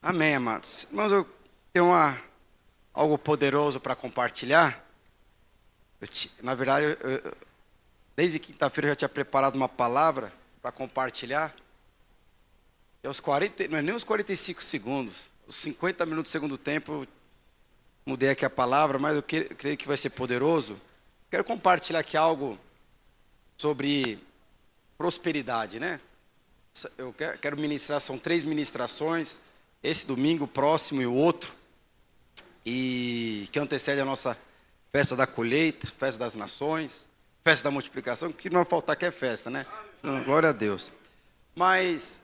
Amém, amados. Irmãos, eu tenho algo poderoso para compartilhar. Na verdade, desde quinta-feira eu já tinha preparado uma palavra para compartilhar. E não é nem os 45 segundos, os 50 minutos do segundo tempo, eu mudei aqui a palavra, mas eu creio que vai ser poderoso. Quero compartilhar aqui algo sobre prosperidade, né? Eu quero ministrar, são 3 ministrações, esse domingo, o próximo e o outro, e que antecede a nossa festa da colheita, festa das nações, festa da multiplicação, que não vai faltar que é festa, né? Glória a Deus. Mas,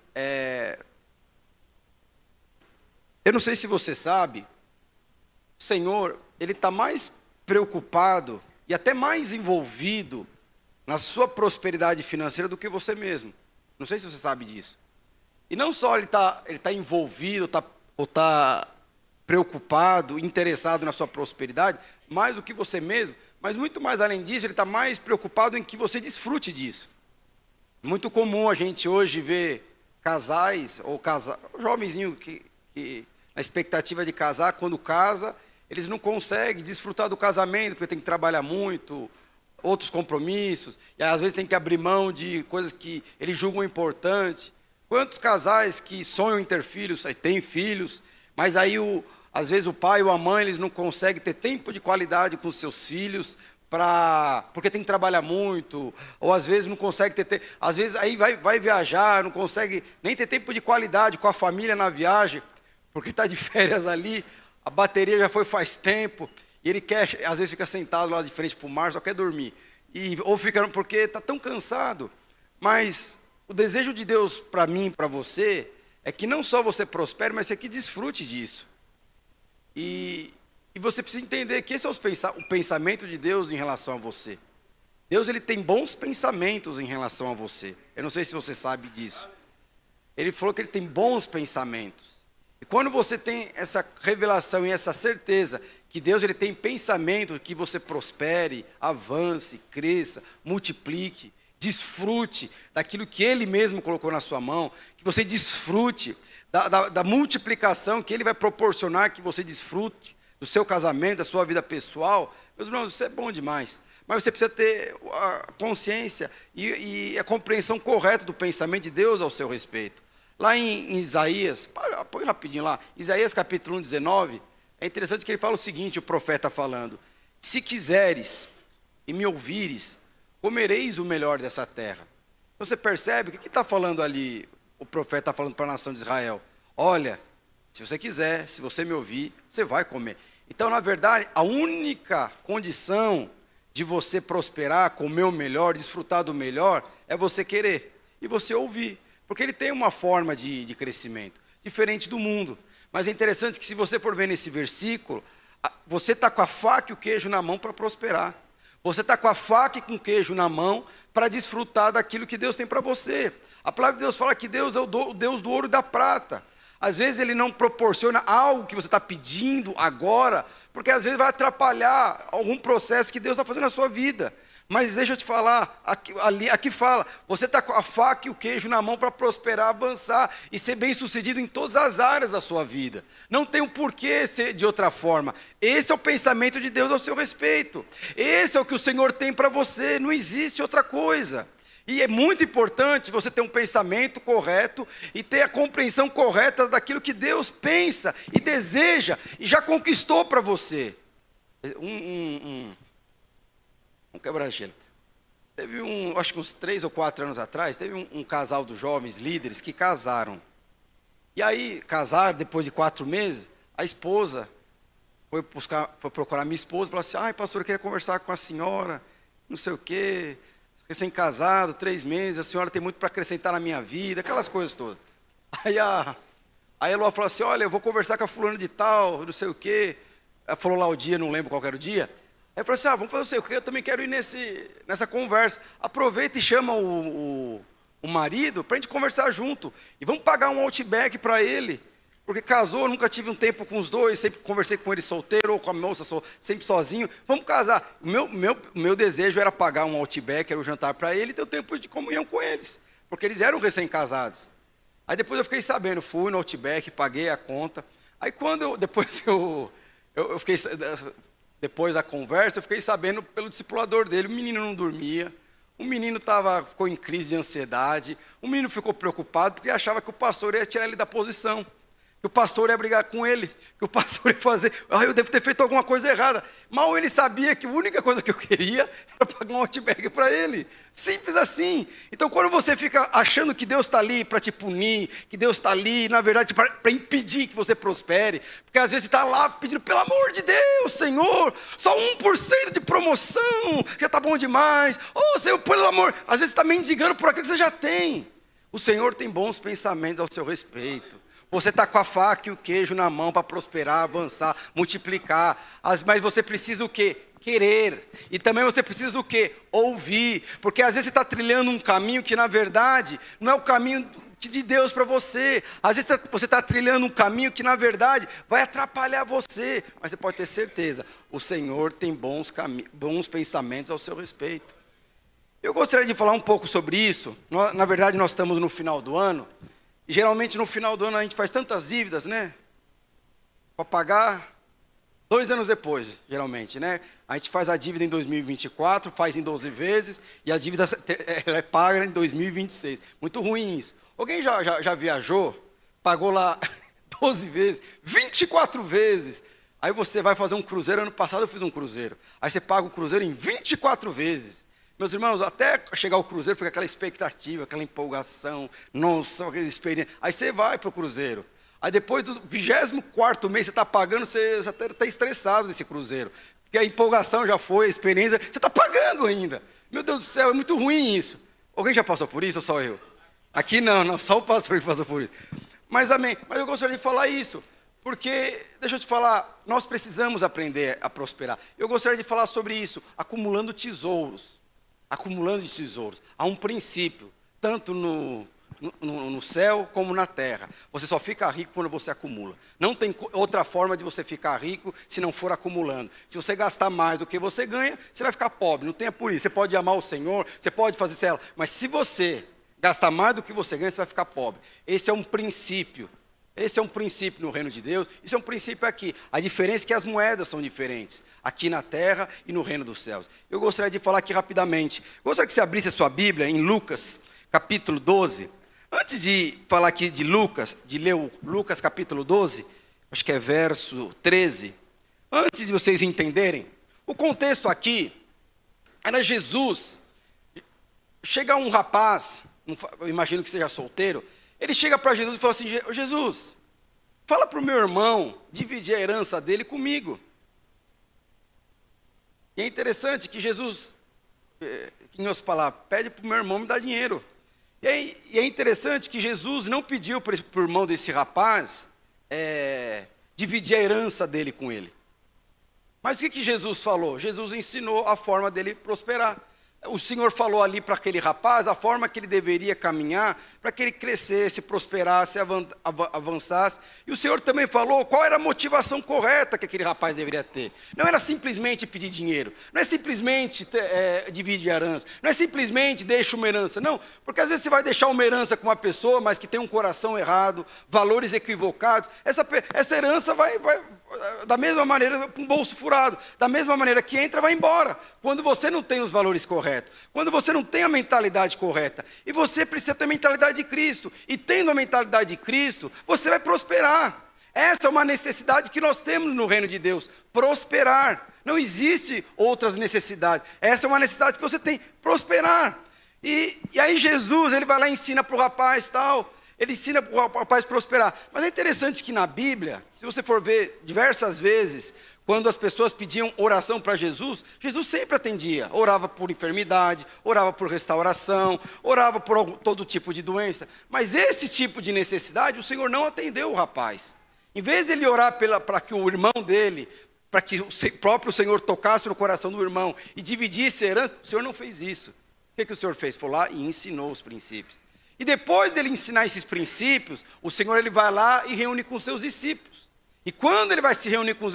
eu não sei se você sabe, o Senhor, Ele está mais preocupado e até mais envolvido na sua prosperidade financeira do que você mesmo. Não sei se você sabe disso. E não só ele tá envolvido, ou está preocupado, interessado na sua prosperidade, mais do que você mesmo, mas muito mais além disso, ele está mais preocupado em que você desfrute disso. Muito comum a gente hoje ver casais, ou jovenzinho que na expectativa de casar, quando casa, eles não conseguem desfrutar do casamento, porque tem que trabalhar muito, outros compromissos, e às vezes tem que abrir mão de coisas que eles julgam importante. Quantos casais que sonham em ter filhos, aí têm filhos, mas aí às vezes o pai ou a mãe eles não conseguem ter tempo de qualidade com os seus filhos, porque tem que trabalhar muito, ou às vezes não consegue às vezes aí vai viajar, não consegue nem ter tempo de qualidade com a família na viagem, porque está de férias ali, a bateria já foi faz tempo, e ele quer, às vezes fica sentado lá de frente para o mar, só quer dormir. Ou fica, porque está tão cansado. Mas o desejo de Deus para mim e para você é que não só você prospere, mas que desfrute disso. E você precisa entender que esse é o pensamento de Deus em relação a você. Deus ele tem bons pensamentos em relação a você. Eu não sei se você sabe disso. Ele falou que ele tem bons pensamentos. E quando você tem essa revelação e essa certeza que Deus ele tem pensamento que você prospere, avance, cresça, multiplique, desfrute daquilo que Ele mesmo colocou na sua mão, que você desfrute da multiplicação que Ele vai proporcionar, que você desfrute do seu casamento, da sua vida pessoal. Meus irmãos, isso é bom demais. Mas você precisa ter a consciência e a compreensão correta do pensamento de Deus ao seu respeito. Lá em Isaías, põe rapidinho lá, Isaías capítulo 1, 19, é interessante que ele fala o seguinte, o profeta falando: se quiseres e me ouvires, comereis o melhor dessa terra. Você percebe o que está falando ali, o profeta está falando para a nação de Israel? Olha, se você quiser, se você me ouvir, você vai comer. Então, na verdade, a única condição de você prosperar, comer o melhor, desfrutar do melhor, é você querer e você ouvir. Porque ele tem uma forma de crescimento, diferente do mundo. Mas é interessante que se você for ver nesse versículo, você está com a faca e o queijo na mão para prosperar. Você está com a faca e com o queijo na mão para desfrutar daquilo que Deus tem para você. A palavra de Deus fala que Deus é o Deus do ouro e da prata. Às vezes Ele não proporciona algo que você está pedindo agora, porque às vezes vai atrapalhar algum processo que Deus está fazendo na sua vida. Mas deixa eu te falar, aqui fala, você está com a faca e o queijo na mão para prosperar, avançar e ser bem sucedido em todas as áreas da sua vida. Não tem um porquê ser de outra forma. Esse é o pensamento de Deus ao seu respeito. Esse é o que o Senhor tem para você, não existe outra coisa. E é muito importante você ter um pensamento correto e ter a compreensão correta daquilo que Deus pensa e deseja e já conquistou para você. Um quebra-gelo. Teve acho que uns 3 ou 4 anos atrás, teve um casal de jovens líderes que casaram. E aí, casaram, depois de 4 meses, a esposa foi procurar minha esposa e falou assim: ai, pastor, eu queria conversar com a senhora, não sei o quê, recém-casado, 3 meses, a senhora tem muito para acrescentar na minha vida, aquelas coisas todas. Aí a Eloá falou assim: olha, eu vou conversar com a fulana de tal, não sei o quê. Ela falou lá o dia, não lembro qual era o dia. Aí eu falei assim: vamos fazer o sei o quê, eu também quero ir nessa conversa. Aproveita e chama o marido para a gente conversar junto. E vamos pagar um Outback para ele. Porque casou, nunca tive um tempo com os dois, sempre conversei com ele solteiro ou com a moça sempre sozinho. Vamos casar. O meu desejo era pagar um Outback, era o jantar para ele e ter o tempo de comunhão com eles. Porque eles eram recém-casados. Aí depois eu fiquei sabendo, fui no Outback, paguei a conta. Aí quando eu fiquei, depois da conversa, eu fiquei sabendo pelo discipulador dele, o menino não dormia, o menino ficou em crise de ansiedade, o menino ficou preocupado porque achava que o pastor ia tirar ele da posição, que o pastor ia brigar com ele, que o pastor ia fazer, eu devo ter feito alguma coisa errada. Mal ele sabia que a única coisa que eu queria era pagar um Outback para ele. Simples assim. Então, quando você fica achando que Deus está ali para te punir, que Deus está ali, na verdade, para impedir que você prospere, porque às vezes você está lá pedindo, pelo amor de Deus, Senhor, só 1% de promoção, já está bom demais. Oh, Senhor, pelo amor, às vezes você está mendigando por aquilo que você já tem. O Senhor tem bons pensamentos ao seu respeito. Você está com a faca e o queijo na mão para prosperar, avançar, multiplicar. Mas você precisa o quê? Querer. E também você precisa o quê? Ouvir. Porque às vezes você está trilhando um caminho que na verdade não é o caminho de Deus para você. Às vezes você está trilhando um caminho que na verdade vai atrapalhar você. Mas você pode ter certeza, o Senhor tem bons pensamentos ao seu respeito. Eu gostaria de falar um pouco sobre isso. Na verdade nós estamos no final do ano. E geralmente no final do ano a gente faz tantas dívidas, né? Para pagar 2 anos depois, geralmente, né? A gente faz a dívida em 2024, faz em 12 vezes, e a dívida ela é paga em 2026. Muito ruim isso. Alguém já viajou, pagou lá 12 vezes, 24 vezes. Aí você vai fazer um cruzeiro, ano passado eu fiz um cruzeiro. Aí você paga o cruzeiro em 24 vezes. Meus irmãos, até chegar ao cruzeiro fica aquela expectativa, aquela empolgação, nossa, aquela experiência. Aí você vai para o cruzeiro. Aí depois do 24º mês você está pagando, você até está estressado desse cruzeiro. Porque a empolgação já foi, a experiência, você está pagando ainda. Meu Deus do céu, é muito ruim isso. Alguém já passou por isso ou só eu? Aqui não, só o pastor que passou por isso. Mas amém, mas eu gostaria de falar isso. Porque, deixa eu te falar, nós precisamos aprender a prosperar. Eu gostaria de falar sobre isso, acumulando tesouros. Acumulando tesouros. Há um princípio, tanto no céu como na terra. Você só fica rico quando você acumula. Não tem outra forma de você ficar rico se não for acumulando. Se você gastar mais do que você ganha, você vai ficar pobre. Não tenha por isso. Você pode amar o Senhor, você pode fazer célula, mas se você gastar mais do que você ganha, você vai ficar pobre. Esse é um princípio. Esse é um princípio no reino de Deus, isso é um princípio aqui. A diferença é que as moedas são diferentes, aqui na terra e no reino dos céus. Eu gostaria de falar aqui rapidamente. Gostaria que você abrisse a sua Bíblia em Lucas, capítulo 12. Antes de falar aqui de Lucas, de ler o Lucas capítulo 12, acho que é verso 13. Antes de vocês entenderem, o contexto aqui era Jesus. Chega um rapaz, eu imagino que seja solteiro, ele chega para Jesus e fala assim, Jesus, fala para o meu irmão dividir a herança dele comigo. E é interessante que Jesus, em outras palavras, pede para o meu irmão me dar dinheiro. E é interessante que Jesus não pediu para o irmão desse rapaz dividir a herança dele com ele. Mas o que Jesus falou? Jesus ensinou a forma dele prosperar. O Senhor falou ali para aquele rapaz a forma que ele deveria caminhar para que ele crescesse, prosperasse, avançasse. E o Senhor também falou qual era a motivação correta que aquele rapaz deveria ter. Não era simplesmente pedir dinheiro, não é simplesmente dividir a herança, não é simplesmente deixa uma herança, não. Porque às vezes você vai deixar uma herança com uma pessoa, mas que tem um coração errado, valores equivocados. Essa herança vai da mesma maneira com o bolso furado, da mesma maneira que entra, vai embora. Quando você não tem os valores corretos, quando você não tem a mentalidade correta, e você precisa ter a mentalidade de Cristo, e tendo a mentalidade de Cristo, você vai prosperar. Essa é uma necessidade que nós temos no reino de Deus, prosperar. Não existe outras necessidades, essa é uma necessidade que você tem, prosperar. E aí Jesus, ele vai lá e ensina para o rapaz tal, ele ensina para o rapaz prosperar. Mas é interessante que na Bíblia, se você for ver diversas vezes, quando as pessoas pediam oração para Jesus, Jesus sempre atendia. Orava por enfermidade, orava por restauração, orava por todo tipo de doença. Mas esse tipo de necessidade, o Senhor não atendeu o rapaz. Em vez de ele orar para que o irmão dele, para que o próprio Senhor tocasse no coração do irmão e dividisse a herança, o Senhor não fez isso. O que o Senhor fez? Foi lá e ensinou os princípios. E depois dele ensinar esses princípios, o Senhor ele vai lá e reúne com os seus discípulos. E quando ele vai se reunir com os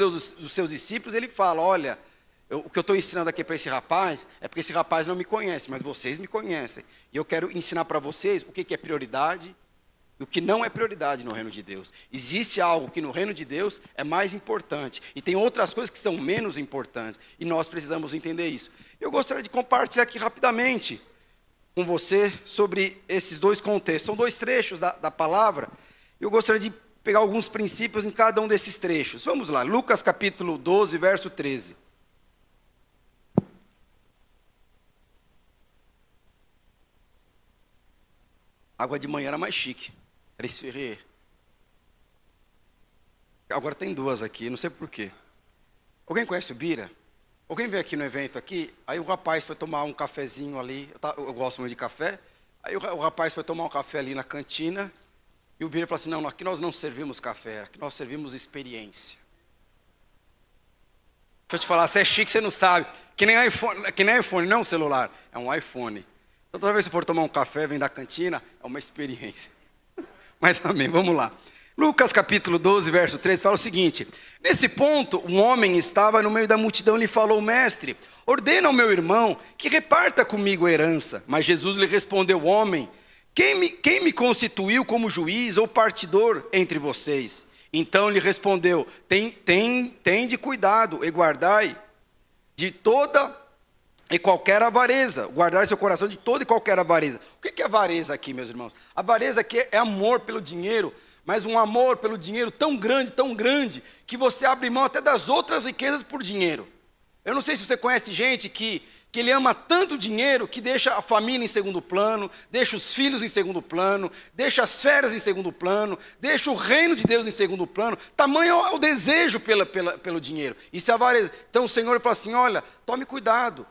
seus discípulos, ele fala, olha, o que eu estou ensinando aqui para esse rapaz, é porque esse rapaz não me conhece, mas vocês me conhecem. E eu quero ensinar para vocês o que é prioridade e o que não é prioridade no reino de Deus. Existe algo que no reino de Deus é mais importante, e tem outras coisas que são menos importantes, e nós precisamos entender isso. Eu gostaria de compartilhar aqui rapidamente com você sobre esses dois contextos. São dois trechos da palavra, eu gostaria de pegar alguns princípios em cada um desses trechos. Vamos lá, Lucas capítulo 12, verso 13. Água de manhã era mais chique, era Esferrier. Agora tem duas aqui, não sei porquê. Alguém conhece o Bira? Alguém veio aqui no evento aqui, aí o rapaz foi tomar um cafezinho ali, eu gosto muito de café, aí o rapaz foi tomar um café ali na cantina, e o Bira falou assim, não, aqui nós não servimos café, aqui nós servimos experiência. Deixa eu te falar, você é chique, você não sabe, que nem iPhone, não é um celular, é um iPhone. Então, toda vez que você for tomar um café, vem da cantina, é uma experiência. Mas amém, vamos lá. Lucas capítulo 12, verso 13, fala o seguinte: nesse ponto, um homem estava no meio da multidão e lhe falou, mestre, ordena ao meu irmão que reparta comigo a herança. Mas Jesus lhe respondeu, homem, quem me constituiu como juiz ou partidor entre vocês? Então lhe respondeu, tende cuidado e guardai de toda e qualquer avareza, guardar seu coração de toda e qualquer avareza. O que é avareza aqui, meus irmãos? Avareza aqui é amor pelo dinheiro, mas um amor pelo dinheiro tão grande, que você abre mão até das outras riquezas por dinheiro. Eu não sei se você conhece gente que ele ama tanto dinheiro que deixa a família em segundo plano, deixa os filhos em segundo plano, deixa as férias em segundo plano, deixa o reino de Deus em segundo plano. Tamanho é o desejo pelo dinheiro. Isso é avareza. Então o Senhor fala assim, olha, tome cuidado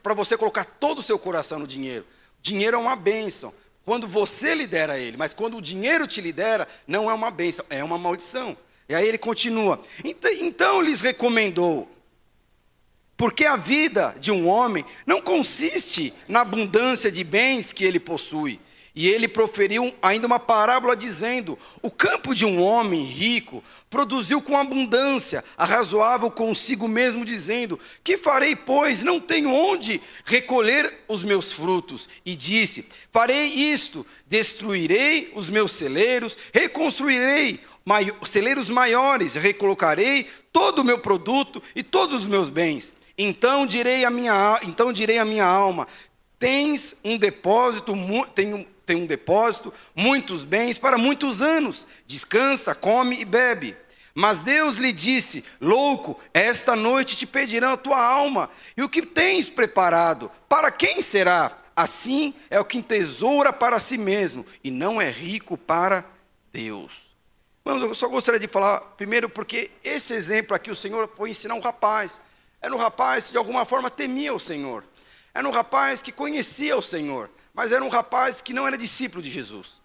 para você colocar todo o seu coração no dinheiro. Dinheiro é uma bênção quando você lidera ele, mas quando o dinheiro te lidera, não é uma bênção, é uma maldição. E aí ele continua, então lhes recomendou, porque a vida de um homem não consiste na abundância de bens que ele possui. E ele proferiu ainda uma parábola dizendo, o campo de um homem rico produziu com abundância, arrazoável consigo mesmo dizendo, que farei, pois não tenho onde recolher os meus frutos? E disse, farei isto, destruirei os meus celeiros, reconstruirei celeiros maiores, recolocarei todo o meu produto e todos os meus bens. Então direi a minha alma, tens um depósito, tem um depósito, muitos bens para muitos anos, descansa, come e bebe. Mas Deus lhe disse, louco, esta noite te pedirão a tua alma, e o que tens preparado, para quem será? Assim é o que entesoura para si mesmo, e não é rico para Deus. Vamos, eu só gostaria de falar primeiro, porque esse exemplo aqui o Senhor foi ensinar um rapaz. Era um rapaz que de alguma forma temia o Senhor. Era um rapaz que conhecia o Senhor, mas era um rapaz que não era discípulo de Jesus.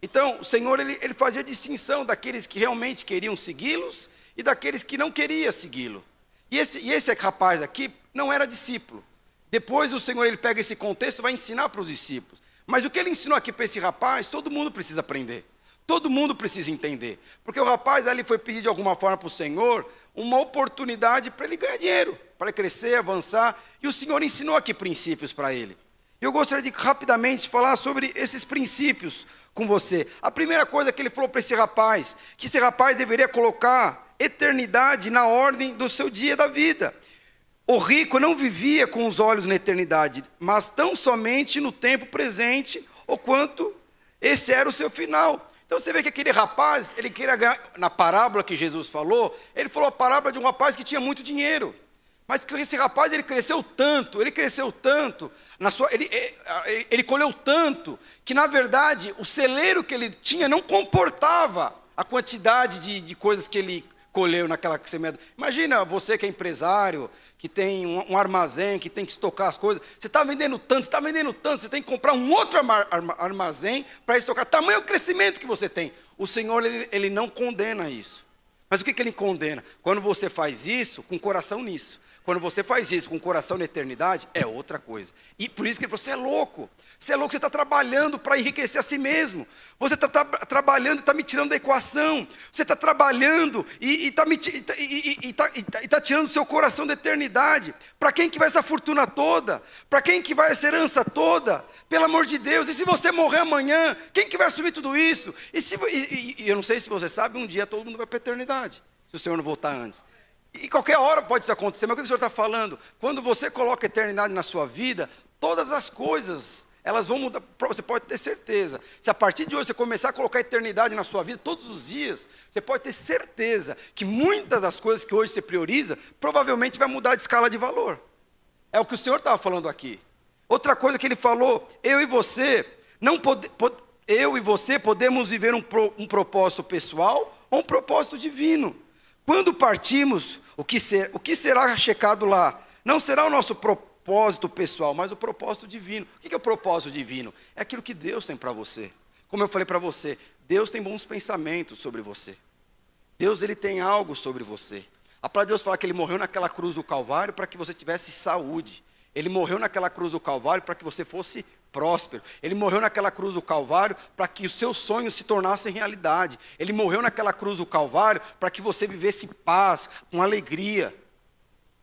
Então, o Senhor ele fazia distinção daqueles que realmente queriam segui-los e daqueles que não queriam segui-lo. E esse rapaz aqui não era discípulo. Depois o Senhor ele pega esse contexto e vai ensinar para os discípulos. Mas o que ele ensinou aqui para esse rapaz, todo mundo precisa aprender. Todo mundo precisa entender. Porque o rapaz ali foi pedir de alguma forma para o Senhor uma oportunidade para ele ganhar dinheiro, para ele crescer, avançar. E o Senhor ensinou aqui princípios para ele. Eu gostaria de rapidamente falar sobre esses princípios com você. A primeira coisa que ele falou para esse rapaz, que esse rapaz deveria colocar eternidade na ordem do seu dia da vida. O rico não vivia com os olhos na eternidade, mas tão somente no tempo presente, ou quanto esse era o seu final. Então você vê que aquele rapaz, ele queria ganhar, na parábola que Jesus falou, ele falou a parábola de um rapaz que tinha muito dinheiro. Mas que esse rapaz, ele cresceu tanto, ele colheu tanto, que na verdade o celeiro que ele tinha não comportava a quantidade de coisas que ele colheu naquela semeadura. Imagina você que é empresário, que tem um armazém, que tem que estocar as coisas. Você está vendendo tanto, você tem que comprar um outro armazém para estocar. Tamanho o crescimento que você tem. O Senhor, ele não condena isso. Mas o que ele condena? Quando você faz isso com o coração nisso. Quando você faz isso com o coração na eternidade, é outra coisa. E por isso que você é louco. Você é louco, você está trabalhando para enriquecer a si mesmo. Você está trabalhando e está me tirando da equação. Você está trabalhando e está tirando o seu coração da eternidade. Para quem que vai essa fortuna toda? Para quem que vai essa herança toda? Pelo amor de Deus. E se você morrer amanhã, quem que vai assumir tudo isso? E eu não sei se você sabe, um dia todo mundo vai para a eternidade, se o Senhor não voltar antes. E qualquer hora pode isso acontecer, mas o que o Senhor está falando? Quando você coloca a eternidade na sua vida, todas as coisas, elas vão mudar, você pode ter certeza. Se a partir de hoje você começar a colocar a eternidade na sua vida, todos os dias, você pode ter certeza que muitas das coisas que hoje você prioriza, provavelmente vai mudar de escala de valor. É o que o Senhor estava falando aqui. Outra coisa que Ele falou, eu e você podemos viver um propósito pessoal ou um propósito divino. Quando partimos, o que será checado lá? Não será o nosso propósito pessoal, mas o propósito divino. O que é o propósito divino? É aquilo que Deus tem para você. Como eu falei para você, Deus tem bons pensamentos sobre você. Deus, Ele tem algo sobre você. A palavra de Deus fala que Ele morreu naquela cruz do Calvário para que você tivesse saúde. Ele morreu naquela cruz do Calvário para que você fosse próspero. Ele morreu naquela cruz do Calvário para que os seus sonhos se tornassem realidade. Ele morreu naquela cruz do Calvário para que você vivesse em paz, com alegria.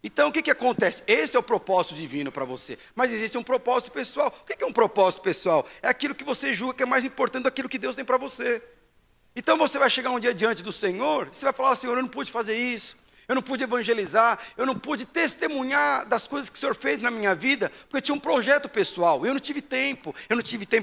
Então o que acontece? Esse é o propósito divino para você. Mas existe um propósito pessoal. O que é um propósito pessoal? É aquilo que você julga que é mais importante do que Deus tem para você. Então você vai chegar um dia diante do Senhor, e você vai falar, Senhor, eu não pude fazer isso. Eu não pude evangelizar, eu não pude testemunhar das coisas que o Senhor fez na minha vida, porque eu tinha um projeto pessoal, eu não tive tempo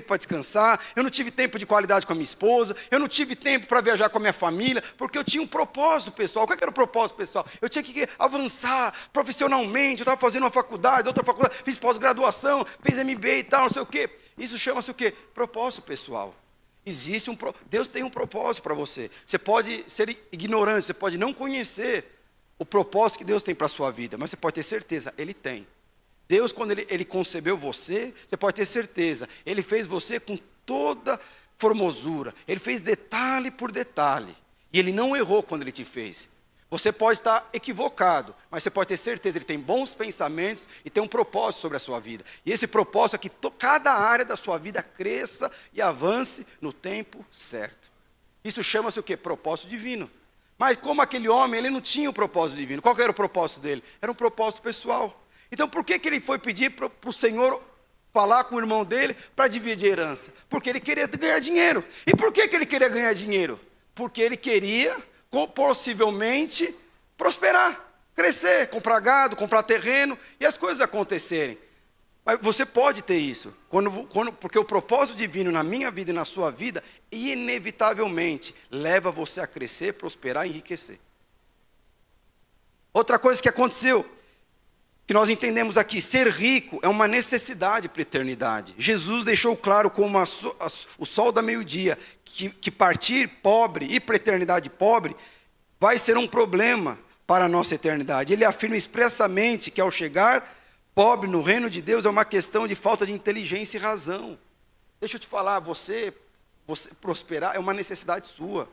para descansar, eu não tive tempo de qualidade com a minha esposa, eu não tive tempo para viajar com a minha família, porque eu tinha um propósito pessoal. Qual que era o propósito pessoal? Eu tinha que avançar profissionalmente, eu estava fazendo uma faculdade, outra faculdade, fiz pós-graduação, fiz MBA e tal, não sei o quê. Isso chama-se o quê? Propósito pessoal. Deus tem um propósito para você. Você pode ser ignorante, você pode não conhecer o propósito que Deus tem para a sua vida, mas você pode ter certeza, Ele tem. Deus, quando Ele concebeu você pode ter certeza, Ele fez você com toda formosura, Ele fez detalhe por detalhe, e Ele não errou quando Ele te fez. Você pode estar equivocado, mas você pode ter certeza, Ele tem bons pensamentos e tem um propósito sobre a sua vida. E esse propósito é que cada área da sua vida cresça e avance no tempo certo. Isso chama-se o quê? Propósito divino. Mas como aquele homem, ele não tinha o propósito divino. Qual que era o propósito dele? Era um propósito pessoal. Então por que ele foi pedir para o Senhor falar com o irmão dele para dividir a herança? Porque ele queria ganhar dinheiro. E por que ele queria ganhar dinheiro? Porque ele queria, possivelmente, prosperar, crescer, comprar gado, comprar terreno e as coisas acontecerem. Mas você pode ter isso, porque o propósito divino na minha vida e na sua vida, inevitavelmente, leva você a crescer, prosperar e enriquecer. Outra coisa que aconteceu, que nós entendemos aqui, ser rico é uma necessidade para a eternidade. Jesus deixou claro como o sol da meio-dia, que partir pobre, ir para a eternidade pobre, vai ser um problema para a nossa eternidade. Ele afirma expressamente que ao chegar pobre no reino de Deus é uma questão de falta de inteligência e razão. Deixa eu te falar, você prosperar é uma necessidade sua.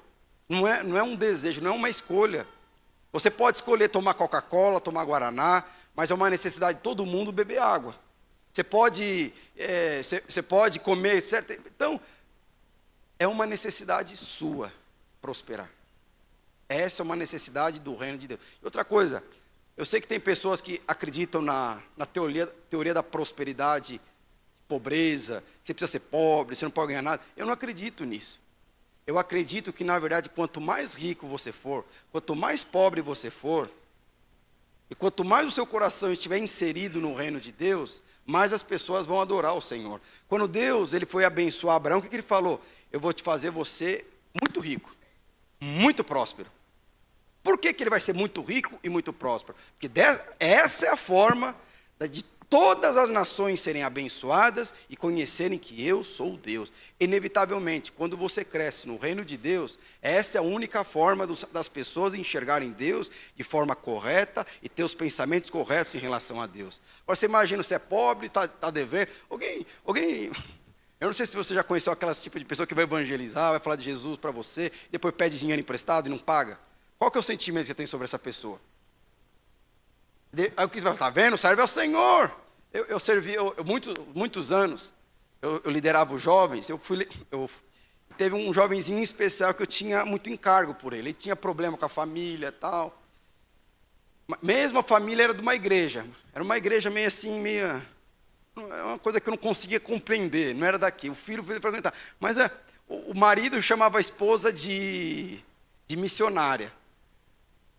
Não é um desejo, não é uma escolha. Você pode escolher tomar Coca-Cola, tomar Guaraná, mas é uma necessidade de todo mundo beber água. Você pode comer, certo? Então, é uma necessidade sua prosperar. Essa é uma necessidade do reino de Deus. E outra coisa, eu sei que tem pessoas que acreditam na teoria da prosperidade, pobreza, que você precisa ser pobre, você não pode ganhar nada. Eu não acredito nisso. Eu acredito que, na verdade, quanto mais rico você for, quanto mais pobre você for, e quanto mais o seu coração estiver inserido no reino de Deus, mais as pessoas vão adorar o Senhor. Quando Deus ele foi abençoar Abraão, o que ele falou? Eu vou te fazer você muito rico, muito próspero. Por que ele vai ser muito rico e muito próspero? Porque essa é a forma de todas as nações serem abençoadas e conhecerem que eu sou Deus. Inevitavelmente, quando você cresce no reino de Deus, essa é a única forma das pessoas enxergarem Deus de forma correta e ter os pensamentos corretos em relação a Deus. Agora você imagina, você é pobre, está devendo. Alguém, eu não sei se você já conheceu aquelas tipo de pessoa que vai evangelizar, vai falar de Jesus para você, depois pede dinheiro emprestado e não paga. Qual que é o sentimento que você tem sobre essa pessoa? Aí o que você vai falar? Está vendo? Serve ao Senhor. Eu servi muitos anos, eu liderava os jovens, teve um jovenzinho especial que eu tinha muito encargo por ele. Ele tinha problema com a família e tal. Mesmo a família era de uma igreja. Era uma igreja meio assim, é uma coisa que eu não conseguia compreender. Não era daqui. O filho veio frequentar. Mas o marido chamava a esposa de missionária.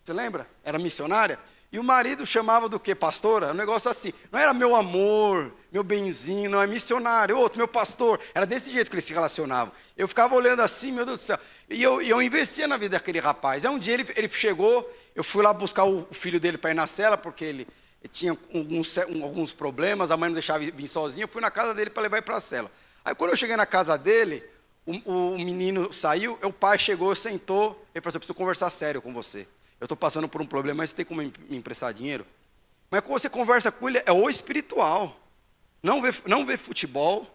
Você lembra? Era missionária. E o marido chamava do quê? Pastora? Um negócio assim. Não era meu amor, meu benzinho, não é missionário. Outro, meu pastor. Era desse jeito que eles se relacionavam. Eu ficava olhando assim, meu Deus do céu. E eu investia na vida daquele rapaz. Aí um dia ele chegou, eu fui lá buscar o filho dele para ir na cela, porque ele tinha alguns problemas, a mãe não deixava vir sozinho. Eu fui na casa dele para levar ele para a cela. Aí quando eu cheguei na casa dele, o menino saiu, o pai chegou, sentou, ele falou assim: eu preciso conversar sério com você. Eu estou passando por um problema, mas você tem como me emprestar dinheiro? Mas quando você conversa com ele, é o espiritual. Não vê futebol,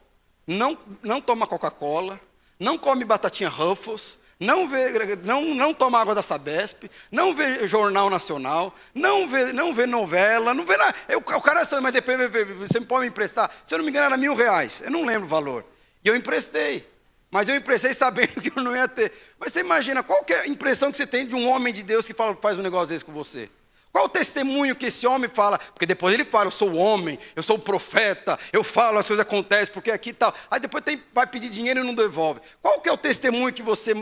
não toma Coca-Cola, não come batatinha Ruffles, não toma água da Sabesp, não vê Jornal Nacional, não vê novela, não vê nada. O cara é santo, mas depois você pode me emprestar? Se eu não me engano, era R$1.000, eu não lembro o valor. E eu emprestei. Mas eu emprestei sabendo que eu não ia ter. Mas você imagina, qual que é a impressão que você tem de um homem de Deus que faz um negócio desse com você? Qual o testemunho que esse homem fala? Porque depois ele fala: eu sou o homem, eu sou o profeta, eu falo, as coisas acontecem, porque aqui e tal. Aí depois vai pedir dinheiro e não devolve. Qual que é o testemunho que você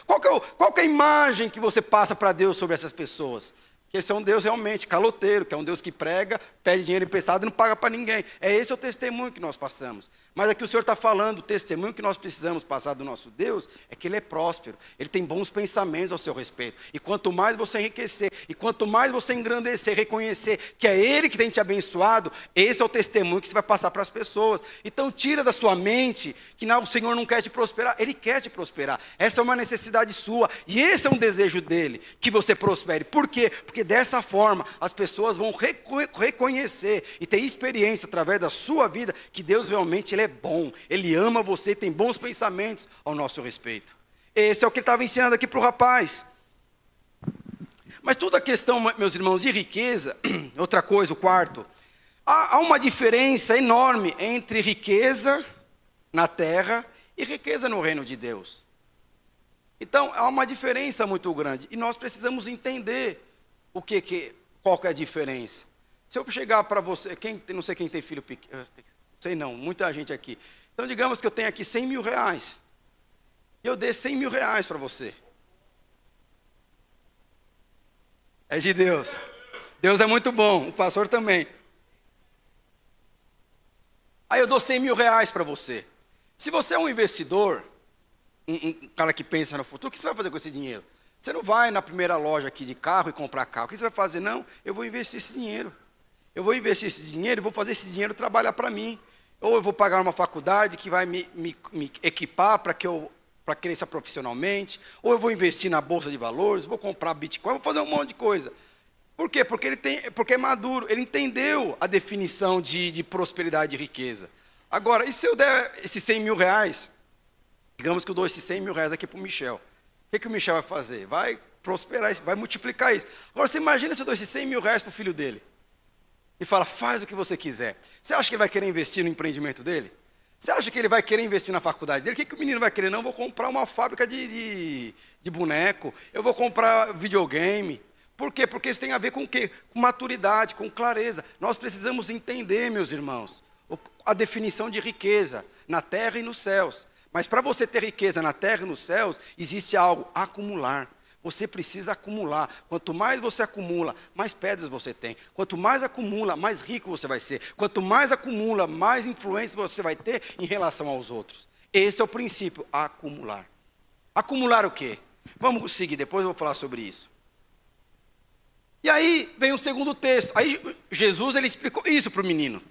qual que é a imagem que você passa para Deus sobre essas pessoas? Que esse é um Deus realmente caloteiro, que é um Deus que prega, pede dinheiro emprestado e não paga para ninguém. Esse é o testemunho que nós passamos. Mas aqui o Senhor está falando, o testemunho que nós precisamos passar do nosso Deus é que Ele é próspero, Ele tem bons pensamentos ao seu respeito. E quanto mais você enriquecer, e quanto mais você engrandecer, reconhecer que é Ele que tem te abençoado, esse é o testemunho que você vai passar para as pessoas. Então tira da sua mente que não, o Senhor não quer te prosperar, Ele quer te prosperar. Essa é uma necessidade sua, e esse é um desejo dEle, que você prospere. Por quê? Porque dessa forma as pessoas vão reconhecer e ter experiência através da sua vida que Deus realmente Ele é bom, Ele ama você, tem bons pensamentos ao nosso respeito. Esse é o que ele estava ensinando aqui para o rapaz. Mas toda a questão, meus irmãos, de riqueza, outra coisa, o quarto, há uma diferença enorme entre riqueza na terra e riqueza no reino de Deus. Então, há uma diferença muito grande, e nós precisamos entender qual que é a diferença. Se eu chegar para você, não sei quem tem filho pequeno, sei não, muita gente aqui. Então, digamos que eu tenho aqui R$100.000. E eu dei R$100.000 para você. É de Deus. Deus é muito bom, o pastor também. Aí eu dou R$100.000 para você. Se você é um investidor, um cara que pensa no futuro, o que você vai fazer com esse dinheiro? Você não vai na primeira loja aqui de carro e comprar carro. O que você vai fazer? Não, eu vou investir esse dinheiro. Eu vou investir esse dinheiro e vou fazer esse dinheiro trabalhar para mim. Ou eu vou pagar uma faculdade que vai me equipar para crescer profissionalmente. Ou eu vou investir na bolsa de valores, vou comprar Bitcoin, vou fazer um monte de coisa. Por quê? Porque é maduro. Ele entendeu a definição de prosperidade e riqueza. Agora, e se eu der esses R$100.000? Digamos que eu dou esses R$100.000 aqui para o Michel. O que o Michel vai fazer? Vai prosperar isso, vai multiplicar isso. Agora, você imagina se eu dou esses R$100.000 para o filho dele. E fala: faz o que você quiser. Você acha que ele vai querer investir no empreendimento dele? Você acha que ele vai querer investir na faculdade dele? O que o menino vai querer? Não, eu vou comprar uma fábrica de boneco, eu vou comprar videogame. Por quê? Porque isso tem a ver com o quê? Com maturidade, com clareza. Nós precisamos entender, meus irmãos, a definição de riqueza na terra e nos céus. Mas para você ter riqueza na terra e nos céus, existe algo: acumular. Você precisa acumular. Quanto mais você acumula, mais pedras você tem. Quanto mais acumula, mais rico você vai ser. Quanto mais acumula, mais influência você vai ter em relação aos outros. Esse é o princípio: acumular. Acumular o quê? Vamos seguir, depois eu vou falar sobre isso. E aí vem o segundo texto. Aí Jesus ele explicou isso para o menino.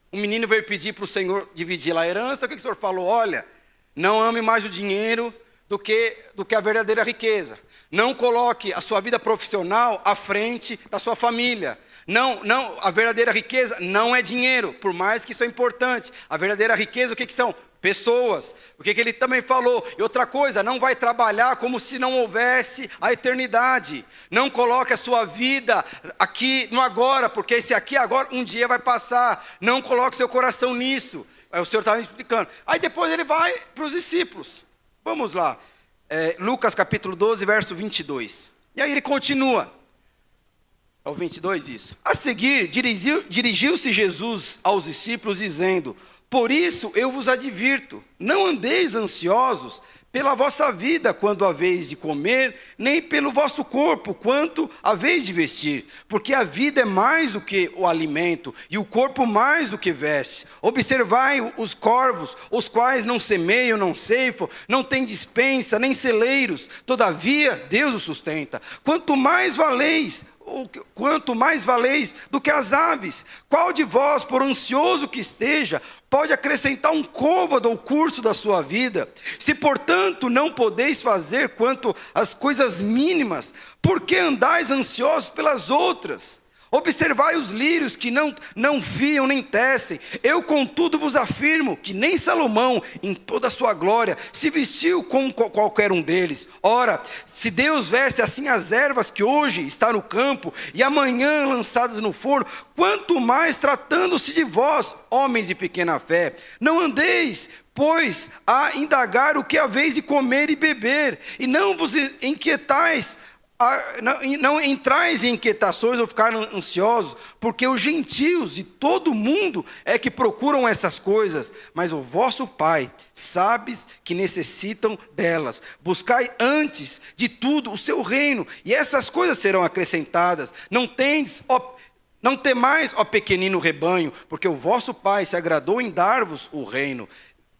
O menino veio pedir para o Senhor dividir lá a herança. O que o Senhor falou? Olha, não ame mais o dinheiro do que a verdadeira riqueza. Não coloque a sua vida profissional à frente da sua família. Não, a verdadeira riqueza não é dinheiro, por mais que isso é importante. A verdadeira riqueza, o que são? pessoas. O que ele também falou? E outra coisa, não vai trabalhar como se não houvesse a eternidade. Não coloque a sua vida aqui no agora, porque esse aqui agora um dia vai passar. Não coloque seu coração nisso. O Senhor estava me explicando. Aí depois ele vai para os discípulos. Vamos lá. Lucas capítulo 12, verso 22. E aí ele continua. É o 22 isso. A seguir, dirigiu-se Jesus aos discípulos dizendo: por isso eu vos advirto, não andeis ansiosos pela vossa vida quando haveis de comer, nem pelo vosso corpo quanto haveis de vestir, porque a vida é mais do que o alimento, e o corpo mais do que veste. Observai os corvos, os quais não semeiam, não ceifam, não têm despensa, nem celeiros, todavia Deus os sustenta. Quanto mais valeis do que as aves. Qual de vós, por ansioso que esteja, pode acrescentar um côvado ao curso da sua vida? Se, portanto, não podeis fazer quanto às coisas mínimas, por que andais ansiosos pelas outras? Observai os lírios que não fiam nem tecem. Eu, contudo, vos afirmo que nem Salomão, em toda a sua glória, se vestiu como qualquer um deles. Ora, se Deus veste assim as ervas que hoje estão no campo e amanhã lançadas no forno, quanto mais tratando-se de vós, homens de pequena fé. Não andeis, pois, a indagar o que haveis de comer e beber, e não vos inquietais, não entrais em inquietações ou ficar ansiosos, porque os gentios e todo mundo é que procuram essas coisas, mas o vosso Pai sabes que necessitam delas. Buscai antes de tudo o seu reino, e essas coisas serão acrescentadas. Não temais, ó pequenino rebanho, porque o vosso Pai se agradou em dar-vos o reino.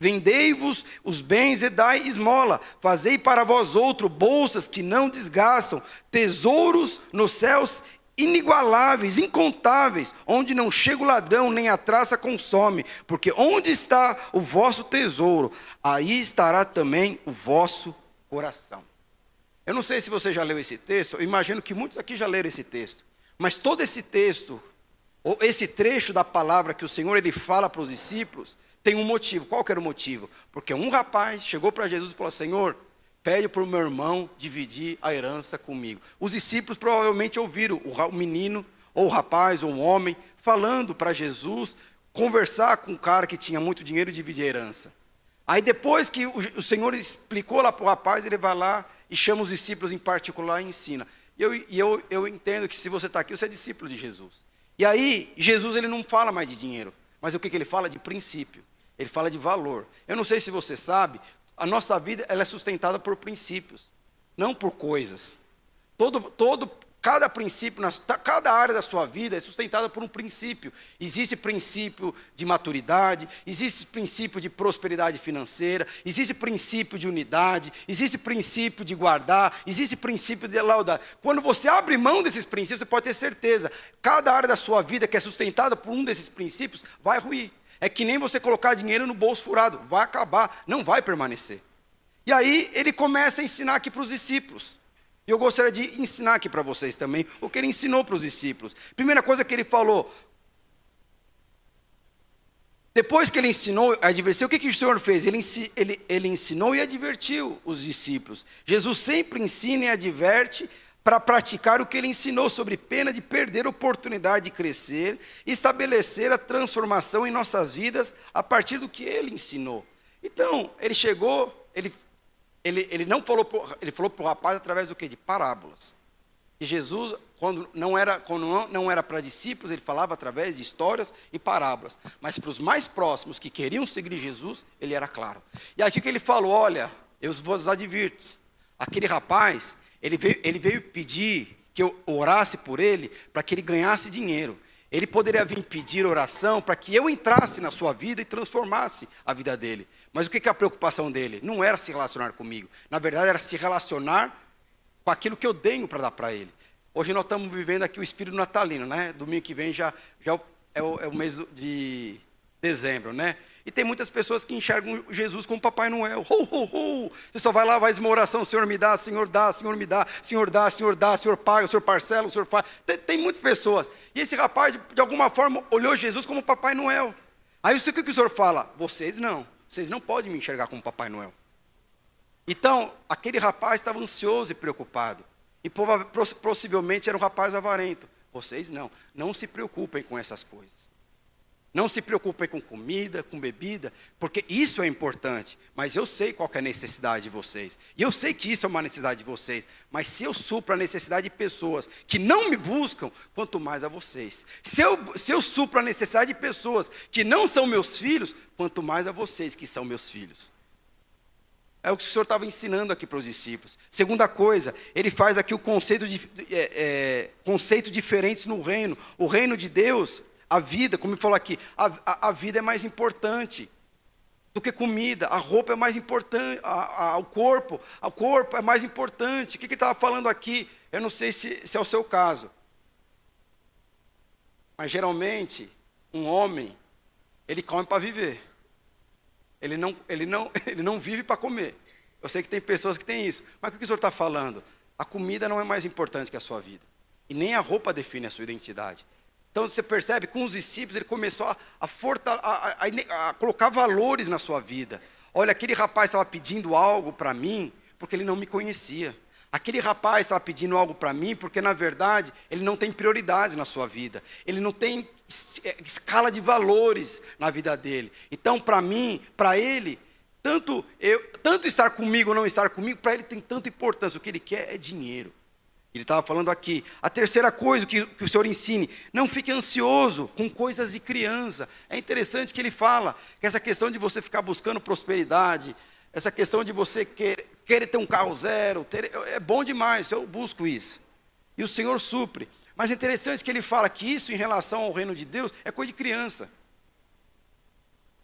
Vendei-vos os bens e dai esmola, fazei para vós outros bolsas que não desgastam, tesouros nos céus inigualáveis, incontáveis, onde não chega o ladrão, nem a traça consome, porque onde está o vosso tesouro, aí estará também o vosso coração. Eu não sei se você já leu esse texto, eu imagino que muitos aqui já leram esse texto, mas todo esse texto, ou esse trecho da palavra que o Senhor ele fala para os discípulos, tem um motivo. Qual que era o motivo? Porque um rapaz chegou para Jesus e falou: Senhor, pede para o meu irmão dividir a herança comigo. Os discípulos provavelmente ouviram o menino, ou o rapaz, ou o homem, falando para Jesus, conversar com um cara que tinha muito dinheiro e dividir a herança. Aí depois que o Senhor explicou lá para o rapaz, ele vai lá e chama os discípulos em particular e ensina. Eu entendo que se você está aqui, você é discípulo de Jesus. E aí, Jesus ele não fala mais de dinheiro, mas o que ele fala? De princípio. Ele fala de valor. Eu não sei se você sabe, a nossa vida ela é sustentada por princípios, não por coisas. Cada princípio, cada área da sua vida é sustentada por um princípio. Existe princípio de maturidade, existe princípio de prosperidade financeira, existe princípio de unidade, existe princípio de guardar, existe princípio de lealdade. Quando você abre mão desses princípios, você pode ter certeza, cada área da sua vida que é sustentada por um desses princípios vai ruir. É que nem você colocar dinheiro no bolso furado, vai acabar, não vai permanecer. E aí ele começa a ensinar aqui para os discípulos. E eu gostaria de ensinar aqui para vocês também o que ele ensinou para os discípulos. Primeira coisa que ele falou, depois que ele ensinou a advertir, o que o Senhor fez? Ele ensinou e advertiu os discípulos. Jesus sempre ensina e adverte para praticar o que ele ensinou, sobre pena de perder a oportunidade de crescer e estabelecer a transformação em nossas vidas a partir do que ele ensinou. Então, ele chegou, ele não falou, ele falou para o rapaz através do quê? De parábolas. E Jesus, quando não era para discípulos, ele falava através de histórias e parábolas. Mas para os mais próximos que queriam seguir Jesus, ele era claro. E aqui que ele falou: olha, eu vos advirto, aquele rapaz, ele veio pedir que eu orasse por ele para que ele ganhasse dinheiro. Ele poderia vir pedir oração para que eu entrasse na sua vida e transformasse a vida dele. Mas o que é a preocupação dele? Não era se relacionar comigo. Na verdade, era se relacionar com aquilo que eu tenho para dar para ele. Hoje nós estamos vivendo aqui o espírito natalino, né? Domingo que vem já é o mês de dezembro, né? E tem muitas pessoas que enxergam Jesus como Papai Noel. Ho, ho, ho. Você só vai lá, faz uma oração: Senhor me dá, Senhor dá, Senhor me dá, Senhor dá, Senhor dá, Senhor paga, Senhor parcela, Senhor faz. Tem muitas pessoas. E esse rapaz, de alguma forma, olhou Jesus como Papai Noel. Aí o que o Senhor fala? Vocês não. vocês não podem me enxergar como Papai Noel. Então, aquele rapaz estava ansioso e preocupado. E possivelmente era um rapaz avarento. Vocês não se preocupem com essas coisas. Não se preocupem com comida, com bebida, porque isso é importante. Mas eu sei qual que é a necessidade de vocês. E eu sei que isso é uma necessidade de vocês. Mas se eu supro a necessidade de pessoas que não me buscam, quanto mais a vocês. Se eu supro a necessidade de pessoas que não são meus filhos, quanto mais a vocês que são meus filhos. É o que o Senhor estava ensinando aqui para os discípulos. Segunda coisa, ele faz aqui o conceito diferentes no reino. O reino de Deus, a vida, como ele falou aqui, a vida é mais importante do que comida. A roupa é mais importante, o corpo é mais importante. O que ele estava falando aqui? Eu não sei se é o seu caso. Mas geralmente, um homem, ele come para viver. Ele não vive para comer. Eu sei que tem pessoas que têm isso. Mas o que o Senhor está falando? A comida não é mais importante que a sua vida. E nem a roupa define a sua identidade. Então você percebe, com os discípulos, ele começou a colocar valores na sua vida. Olha, aquele rapaz estava pedindo algo para mim, porque ele não me conhecia. Aquele rapaz estava pedindo algo para mim, porque na verdade, ele não tem prioridades na sua vida. Ele não tem escala de valores na vida dele. Então, para mim, para ele, tanto estar comigo ou não estar comigo, para ele tem tanta importância. O que ele quer é dinheiro. Ele estava falando aqui. A terceira coisa que o Senhor ensine, não fique ansioso com coisas de criança. É interessante que ele fala que essa questão de você ficar buscando prosperidade, essa questão de você querer ter um carro zero, é bom demais, eu busco isso. E o Senhor supre. Mas é interessante que ele fala que isso em relação ao reino de Deus é coisa de criança.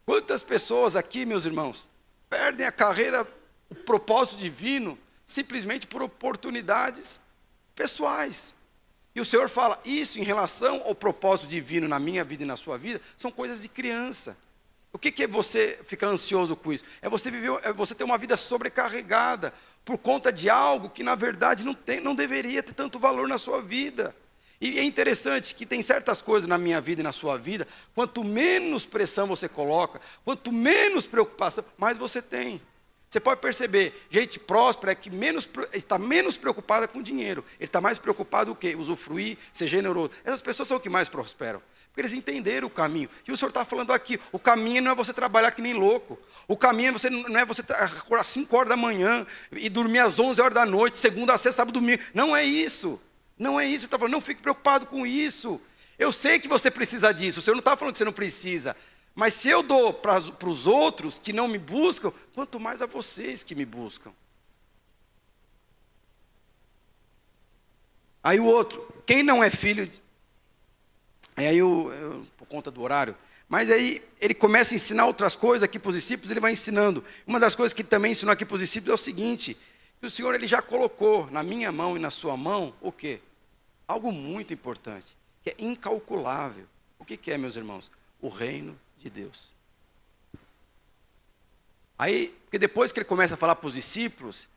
Quantas pessoas aqui, meus irmãos, perdem a carreira, o propósito divino, simplesmente por oportunidades pessoais. E o Senhor fala, isso em relação ao propósito divino na minha vida e na sua vida, são coisas de criança. O que é você ficar ansioso com isso? É você ter uma vida sobrecarregada por conta de algo que, na verdade, não deveria ter tanto valor na sua vida. E é interessante que tem certas coisas na minha vida e na sua vida, quanto menos pressão você coloca, quanto menos preocupação, mais você tem. Você pode perceber, gente próspera é que está menos preocupada com dinheiro. Ele está mais preocupado o quê? Usufruir, ser generoso. Essas pessoas são os que mais prosperam. Porque eles entenderam o caminho. E o Senhor está falando aqui, o caminho não é você trabalhar que nem louco. O caminho não é você acordar às 5 horas da manhã e dormir às 11 horas da noite, segunda a sexta, sábado, domingo. Não é isso. Não é isso. Ele está falando, não fique preocupado com isso. Eu sei que você precisa disso. O Senhor não está falando que você não precisa. Mas se eu dou para os outros que não me buscam, quanto mais a vocês que me buscam. Aí o outro, quem não é filho... Aí por conta do horário, mas aí ele começa a ensinar outras coisas aqui para os discípulos, ele vai ensinando. Uma das coisas que ele também ensinou aqui para os discípulos é o seguinte, que o Senhor ele já colocou na minha mão e na sua mão, o quê? Algo muito importante, que é incalculável. O que é, meus irmãos? O reino de Deus. Aí, porque depois que ele começa a falar para os discípulos,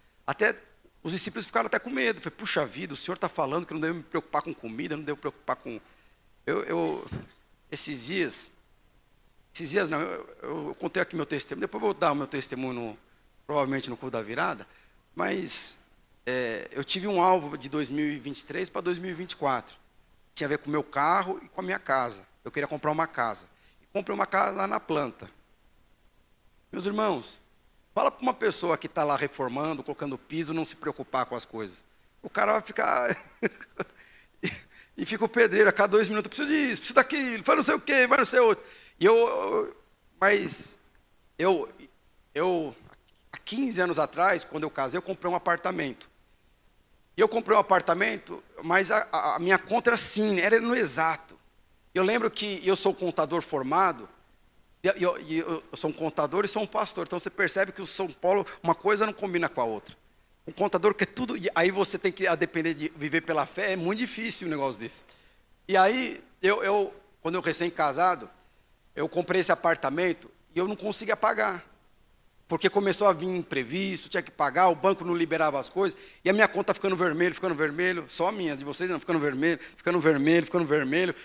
os discípulos ficaram até com medo. Falei, puxa vida, o Senhor está falando que não devo me preocupar com comida, não devo me preocupar com... Esses dias não, eu contei aqui meu testemunho, depois eu vou dar o meu testemunho, provavelmente no culto da virada, mas eu tive um alvo de 2023 para 2024, tinha a ver com o meu carro e com a minha casa, eu queria comprar uma casa, comprei uma casa lá na planta. Meus irmãos, fala para uma pessoa que está lá reformando, colocando piso, não se preocupar com as coisas, o cara vai ficar... E fica o pedreiro a cada 2 minutos, preciso disso, preciso daquilo, vai não sei o quê, vai não sei o outro. Mas há 15 anos atrás, quando eu casei, eu comprei um apartamento. E eu comprei um apartamento, mas a minha conta era no exato. Eu lembro que eu sou contador formado, eu sou um contador e sou um pastor, então você percebe que o São Paulo, uma coisa não combina com a outra. Um contador que é tudo, aí você tem que depender de viver pela fé, é muito difícil um negócio desse. E aí, quando eu recém-casado, eu comprei esse apartamento e eu não conseguia pagar. Porque começou a vir imprevisto, tinha que pagar, o banco não liberava as coisas, e a minha conta ficando vermelho, só a minha, de vocês não, ficando vermelho.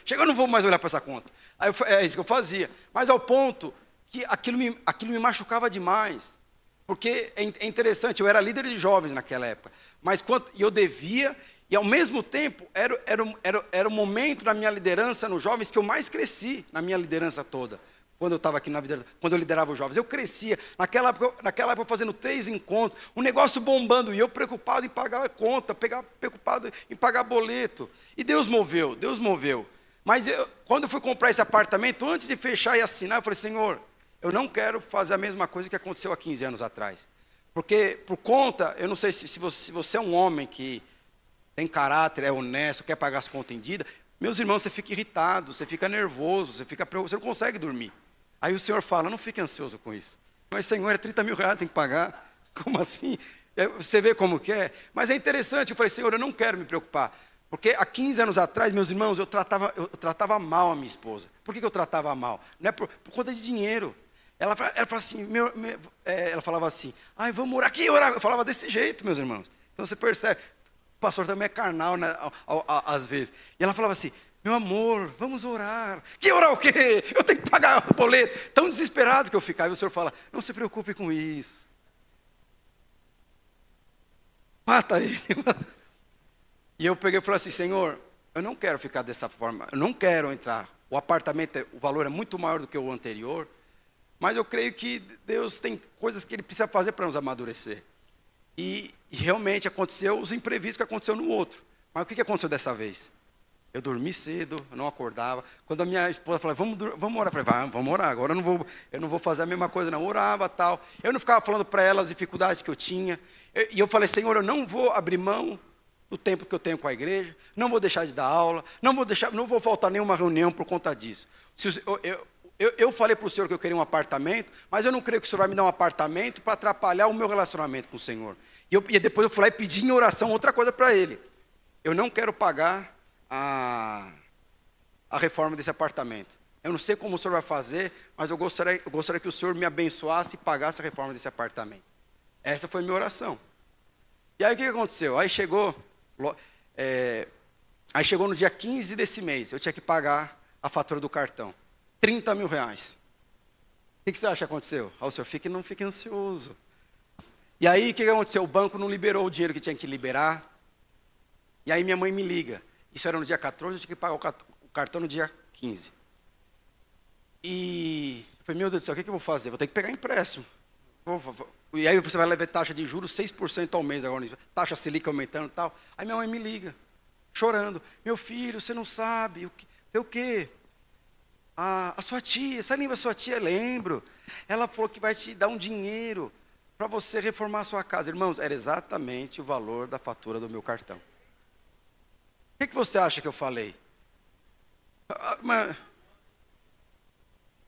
Chega, eu não vou mais olhar para essa conta. Aí é isso que eu fazia. Mas ao ponto que aquilo me machucava demais. Porque é interessante, eu era líder de jovens naquela época, mas eu devia, e ao mesmo tempo, era o momento da minha liderança nos jovens que eu mais cresci na minha liderança toda. Quando eu estava aqui na vida, quando eu liderava os jovens, eu crescia. Naquela época fazendo 3 encontros, um negócio bombando, e eu preocupado em pagar a conta, preocupado em pagar boleto. E Deus moveu. Mas quando eu fui comprar esse apartamento, antes de fechar e assinar, eu falei, Senhor, eu não quero fazer a mesma coisa que aconteceu há 15 anos atrás. Porque, por conta, eu não sei se você é um homem que tem caráter, é honesto, quer pagar as contas em dia, meus irmãos, você fica irritado, você fica nervoso, você não consegue dormir. Aí o Senhor fala, não fique ansioso com isso. Mas, Senhor, é 30 mil reais, tem que pagar. Como assim? Você vê como que é? Mas é interessante, eu falei, Senhor, eu não quero me preocupar. Porque há 15 anos atrás, meus irmãos, eu tratava mal a minha esposa. Por que eu tratava mal? Não é por conta de dinheiro. Ela falava assim, ela falava assim, ai, vamos orar, que orar? Eu falava desse jeito, meus irmãos. Então você percebe, o pastor também é carnal, né, às vezes. E ela falava assim, meu amor, vamos orar. Que orar o quê? Eu tenho que pagar o boleto. Tão desesperado que eu ficava. E o Senhor fala, não se preocupe com isso. Mata ele. E eu peguei e falei assim, Senhor, eu não quero ficar dessa forma. Eu não quero entrar. O apartamento, o valor é muito maior do que o anterior. Mas eu creio que Deus tem coisas que Ele precisa fazer para nos amadurecer. E realmente aconteceu os imprevistos que aconteceu no outro. Mas o que aconteceu dessa vez? Eu dormi cedo, eu não acordava. Quando a minha esposa falava, vamos orar, eu falei, vamos orar, agora eu não vou fazer a mesma coisa, não. Eu orava tal. Eu não ficava falando para ela as dificuldades que eu tinha. E eu falei, Senhor, eu não vou abrir mão do tempo que eu tenho com a igreja, não vou deixar de dar aula, não vou faltar nenhuma reunião por conta disso. Eu falei para o Senhor que eu queria um apartamento, mas eu não creio que o Senhor vai me dar um apartamento para atrapalhar o meu relacionamento com o Senhor. E depois eu fui lá e pedi em oração outra coisa para Ele. Eu não quero pagar a reforma desse apartamento. Eu não sei como o Senhor vai fazer, mas eu gostaria que o Senhor me abençoasse e pagasse a reforma desse apartamento. Essa foi a minha oração. E aí o que aconteceu? Aí chegou no dia 15 desse mês, eu tinha que pagar a fatura do cartão. 30 mil reais. O que você acha que aconteceu? O Senhor, não fique ansioso. E aí o que aconteceu? O banco não liberou o dinheiro que tinha que liberar. E aí minha mãe me liga. Isso era no dia 14, eu tinha que pagar o cartão no dia 15. E eu falei, meu Deus do céu, o que eu vou fazer? Vou ter que pegar empréstimo. E aí você vai levar taxa de juros 6% ao mês agora. Taxa Selic aumentando e tal. Aí minha mãe me liga, chorando. Meu filho, você não sabe. O quê? A sua tia, você lembra a sua tia? Lembro. Ela falou que vai te dar um dinheiro para você reformar a sua casa. Irmãos, era exatamente o valor da fatura do meu cartão. O que você acha que eu falei?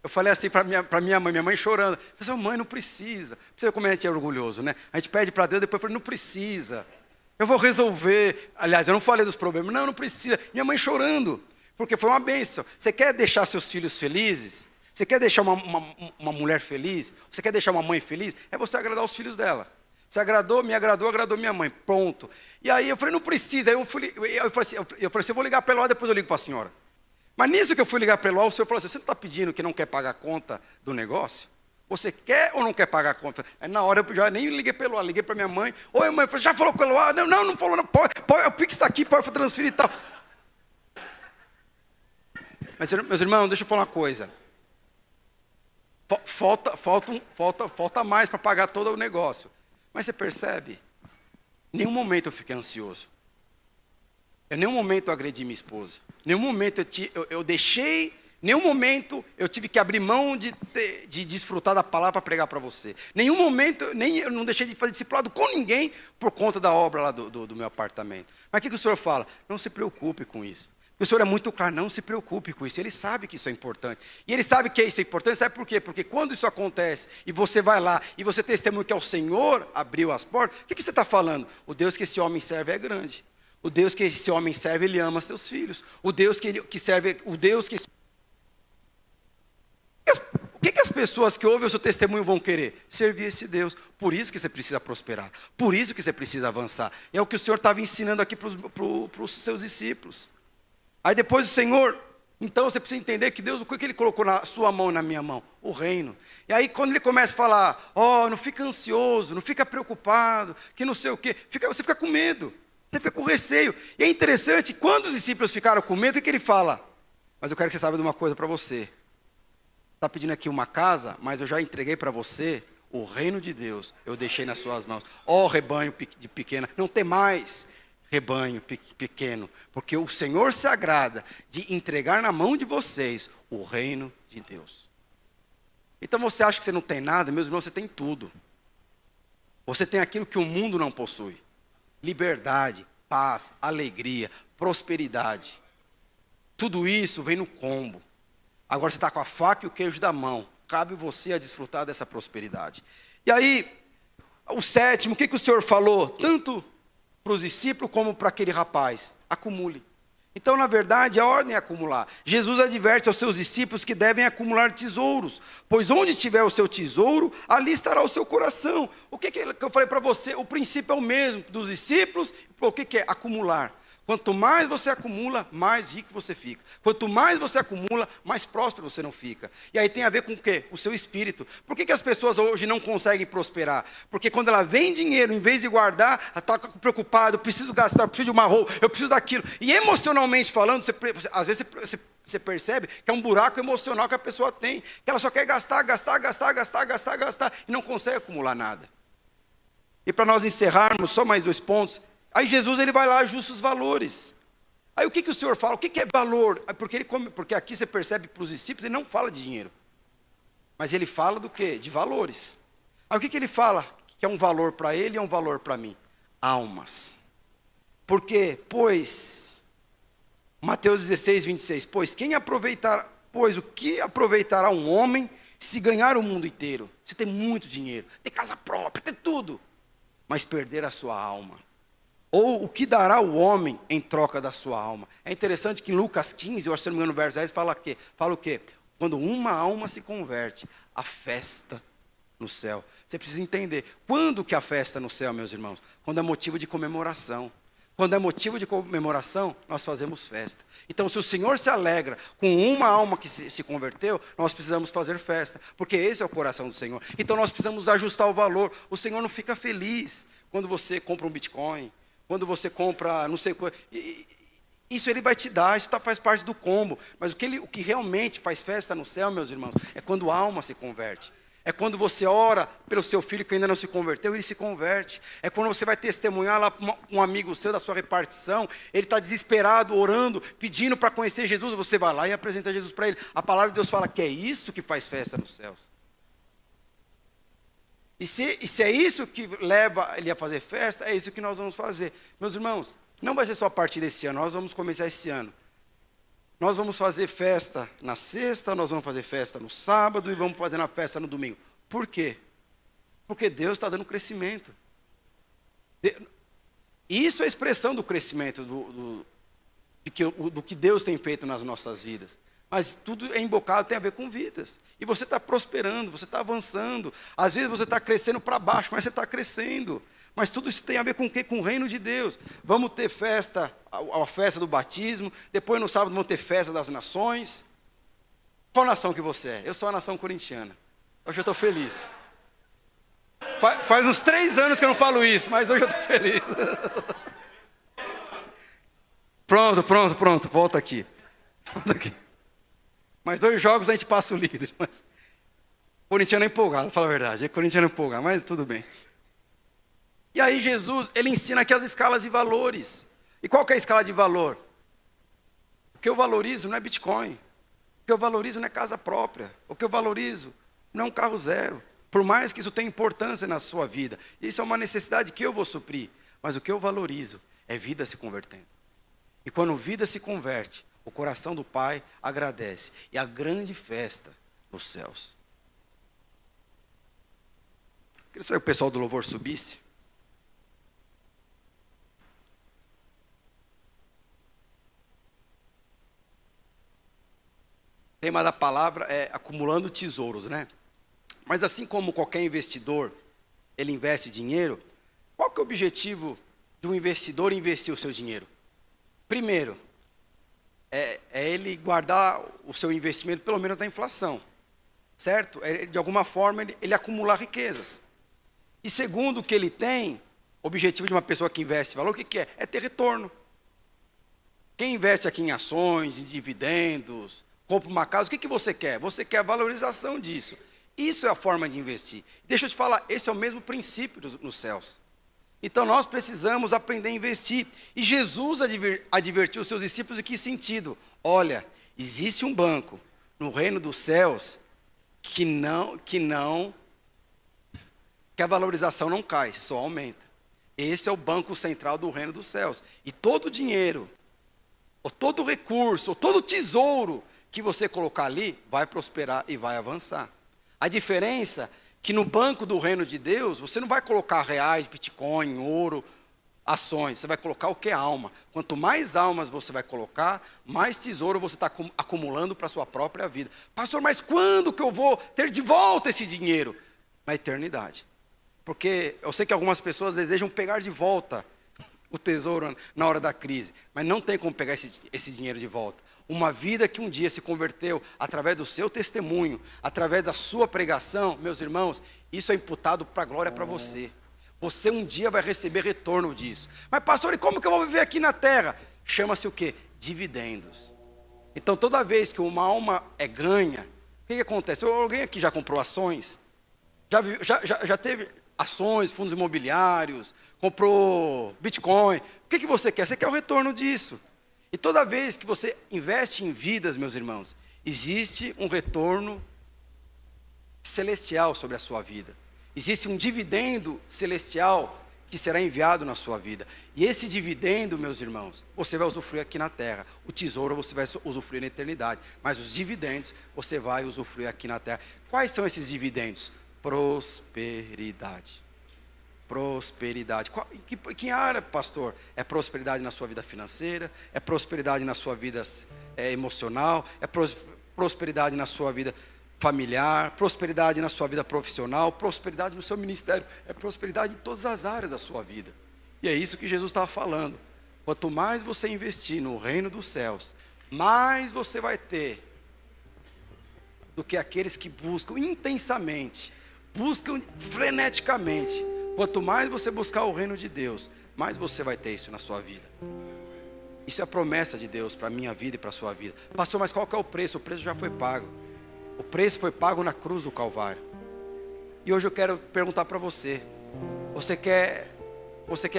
Eu falei assim para minha mãe chorando. Eu falei, mãe, não precisa. Você vê como a gente é orgulhoso, né? A gente pede para Deus, depois eu falei, não precisa. Eu vou resolver. Aliás, eu não falei dos problemas. Não precisa. Minha mãe chorando, porque foi uma bênção. Você quer deixar seus filhos felizes? Você quer deixar uma mulher feliz? Você quer deixar uma mãe feliz? É você agradar os filhos dela. Você agradou minha mãe. Pronto. E aí eu falei, não precisa. Aí eu falei assim, eu vou ligar para ela, depois eu ligo para a senhora. Mas nisso que eu fui ligar para ele, o senhor falou assim, você não está pedindo que não quer pagar a conta do negócio? Você quer ou não quer pagar a conta? Aí na hora eu já nem liguei para ele, liguei para minha mãe. Oi, mãe, já falou com ele? Não falou, não. O Pix está aqui, pode transferir e tal. Mas, meus irmãos, deixa eu falar uma coisa. Falta mais para pagar todo o negócio. Mas você percebe? Em nenhum momento eu fiquei ansioso. Em nenhum momento eu agredi minha esposa. Em nenhum momento nenhum momento eu tive que abrir mão de desfrutar da palavra para pregar para você. Nenhum momento, eu não deixei de fazer discipulado com ninguém por conta da obra lá do meu apartamento. Mas o que o Senhor fala? Não se preocupe com isso. O Senhor é muito claro, não se preocupe com isso. Ele sabe que isso é importante. E Ele sabe que isso é importante, sabe por quê? Porque quando isso acontece, e você vai lá, e você testemunha que é o Senhor abriu as portas, o que você está falando? O Deus que esse homem serve é grande. O Deus que esse homem serve, Ele ama seus filhos. O Deus que serve, o Deus que... O que as pessoas que ouvem o seu testemunho vão querer? Servir esse Deus. Por isso que você precisa prosperar. Por isso que você precisa avançar. É o que o Senhor estava ensinando aqui para os seus discípulos. Aí depois o Senhor Então você precisa entender que Deus, o que ele colocou na sua mão e na minha mão? O reino. E aí quando ele começa a falar, não fica ansioso, não fica preocupado, que não sei o quê, você fica com medo, você fica com receio. E é interessante, quando os discípulos ficaram com medo, o que ele fala? Mas eu quero que você saiba de uma coisa para você. Está pedindo aqui uma casa, mas eu já entreguei para você o reino de Deus, eu deixei nas suas mãos. Rebanho de pequena, não tem mais rebanho pequeno, porque o Senhor se agrada de entregar na mão de vocês o reino de Deus. Então você acha que você não tem nada? Meus irmãos, você tem tudo. Você tem aquilo que o mundo não possui: liberdade, paz, alegria, prosperidade. Tudo isso vem no combo. Agora você está com a faca e o queijo da mão. Cabe você a desfrutar dessa prosperidade. E aí, o sétimo, o que o Senhor falou? Tanto para os discípulos como para aquele rapaz: acumule. Então, na verdade, a ordem é acumular. Jesus adverte aos seus discípulos que devem acumular tesouros, pois onde estiver o seu tesouro, ali estará o seu coração. O que eu falei para você? O princípio é o mesmo dos discípulos. O que é acumular? Quanto mais você acumula, mais rico você fica. Quanto mais você acumula, mais próspero você não fica. E aí tem a ver com o quê? O seu espírito. Por que as pessoas hoje não conseguem prosperar? Porque quando ela vem dinheiro, em vez de guardar, ela está preocupada: eu preciso gastar, eu preciso de uma roupa, eu preciso daquilo. E emocionalmente falando, às vezes você percebe que é um buraco emocional que a pessoa tem, que ela só quer gastar, e não consegue acumular nada. E para nós encerrarmos, só mais 2 pontos. Aí Jesus ele vai lá, ajusta os valores. Aí o que o Senhor fala? O que é valor? Porque aqui você percebe para os discípulos, ele não fala de dinheiro. Mas ele fala do quê? De valores. Aí o que ele fala? Que é um valor para ele e é um valor para mim? Almas. Por quê? Pois, Mateus 16, 26. Pois o que aproveitará um homem se ganhar o mundo inteiro? Você tem muito dinheiro, tem casa própria, tem tudo, mas perder a sua alma. Ou o que dará o homem em troca da sua alma? É interessante que em Lucas 15, eu acho que não me engano, no verso 10, fala o quê? Quando uma alma se converte, a festa no céu. Você precisa entender, quando que a festa no céu, meus irmãos? Quando é motivo de comemoração. Quando é motivo de comemoração, nós fazemos festa. Então, se o Senhor se alegra com uma alma que se converteu, nós precisamos fazer festa, porque esse é o coração do Senhor. Então, nós precisamos ajustar o valor. O Senhor não fica feliz quando você compra um Bitcoin, quando você compra, não sei o que, isso ele vai te dar, isso faz parte do combo. Mas o que realmente faz festa no céu, meus irmãos, é quando a alma se converte. É quando você ora pelo seu filho que ainda não se converteu, ele se converte. É quando você vai testemunhar lá um amigo seu da sua repartição, ele está desesperado, orando, pedindo para conhecer Jesus, você vai lá e apresenta Jesus para ele. A palavra de Deus fala que é isso que faz festa nos céus. E se é isso que leva ele a fazer festa, é isso que nós vamos fazer. Meus irmãos, não vai ser só a partir desse ano, nós vamos começar esse ano. Nós vamos fazer festa na sexta, nós vamos fazer festa no sábado e vamos fazer na festa no domingo. Por quê? Porque Deus está dando crescimento. Isso é a expressão do crescimento, do que Deus tem feito nas nossas vidas. Mas tudo é embocado, tem a ver com vidas. E você está prosperando, você está avançando. Às vezes você está crescendo para baixo, mas você está crescendo. Mas tudo isso tem a ver com o quê? Com o reino de Deus. Vamos ter festa, a festa do batismo. Depois no sábado vamos ter festa das nações. Qual nação que você é? Eu sou a nação corintiana. Hoje eu estou feliz. Faz uns 3 anos que eu não falo isso, mas hoje eu estou feliz. Pronto. Volta aqui. Mas 2 jogos a gente passa o líder. Mas... corintiano é empolgado, fala a verdade. Corintiano é empolgado, mas tudo bem. E aí Jesus, ele ensina aqui as escalas de valores. E qual que é a escala de valor? O que eu valorizo não é Bitcoin. O que eu valorizo não é casa própria. O que eu valorizo não é um carro zero. Por mais que isso tenha importância na sua vida. Isso é uma necessidade que eu vou suprir. Mas o que eu valorizo é vida se convertendo. E quando vida se converte, o coração do Pai agradece. E a grande festa nos céus. Queria saber o pessoal do louvor subisse. O tema da palavra é acumulando tesouros, né? Mas assim como qualquer investidor, ele investe dinheiro, qual que é o objetivo de um investidor investir o seu dinheiro? Primeiro, é ele guardar o seu investimento pelo menos da inflação, certo? De alguma forma ele acumular riquezas. E segundo, o que ele tem, o objetivo de uma pessoa que investe valor, o que é? É ter retorno. Quem investe aqui em ações, em dividendos, compra uma casa, o que você quer? Você quer a valorização disso. Isso é a forma de investir. Deixa eu te falar, esse é o mesmo princípio nos céus. Então nós precisamos aprender a investir. E Jesus advertiu os seus discípulos em que sentido? Olha, existe um banco no reino dos céus que a valorização não cai, só aumenta. Esse é o banco central do reino dos céus. E todo o dinheiro, ou todo o recurso, ou todo o tesouro que você colocar ali, vai prosperar e vai avançar. A diferença é que no banco do reino de Deus, você não vai colocar reais, bitcoin, ouro, ações. Você vai colocar o que é alma. Quanto mais almas você vai colocar, mais tesouro você está acumulando para a sua própria vida. Pastor, mas quando que eu vou ter de volta esse dinheiro? Na eternidade. Porque eu sei que algumas pessoas desejam pegar de volta o tesouro na hora da crise, mas não tem como pegar esse dinheiro de volta. Uma vida que um dia se converteu através do seu testemunho, através da sua pregação, meus irmãos, isso é imputado para a glória para você. Você um dia vai receber retorno disso. Mas pastor, e como que eu vou viver aqui na terra? Chama-se o quê? Dividendos. Então toda vez que uma alma é ganha, o que acontece? Alguém aqui já comprou ações? Já teve ações, fundos imobiliários, comprou Bitcoin? O que você quer? Você quer o retorno disso. E toda vez que você investe em vidas, meus irmãos, existe um retorno celestial sobre a sua vida. Existe um dividendo celestial que será enviado na sua vida. E esse dividendo, meus irmãos, você vai usufruir aqui na terra. O tesouro você vai usufruir na eternidade. Mas os dividendos você vai usufruir aqui na terra. Quais são esses dividendos? Prosperidade. Prosperidade. Que área, pastor? É prosperidade na sua vida financeira, é prosperidade na sua vida emocional, é prosperidade na sua vida familiar, prosperidade na sua vida profissional, prosperidade no seu ministério, é prosperidade em todas as áreas da sua vida. E é isso que Jesus estava falando. Quanto mais você investir no reino dos céus, mais você vai ter do que aqueles que buscam intensamente, buscam freneticamente. Quanto mais você buscar o reino de Deus, mais você vai ter isso na sua vida. Isso é a promessa de Deus para a minha vida e para a sua vida. Pastor, mas qual que é o preço? O preço já foi pago. O preço foi pago na cruz do Calvário. E hoje eu quero perguntar para você. Você quer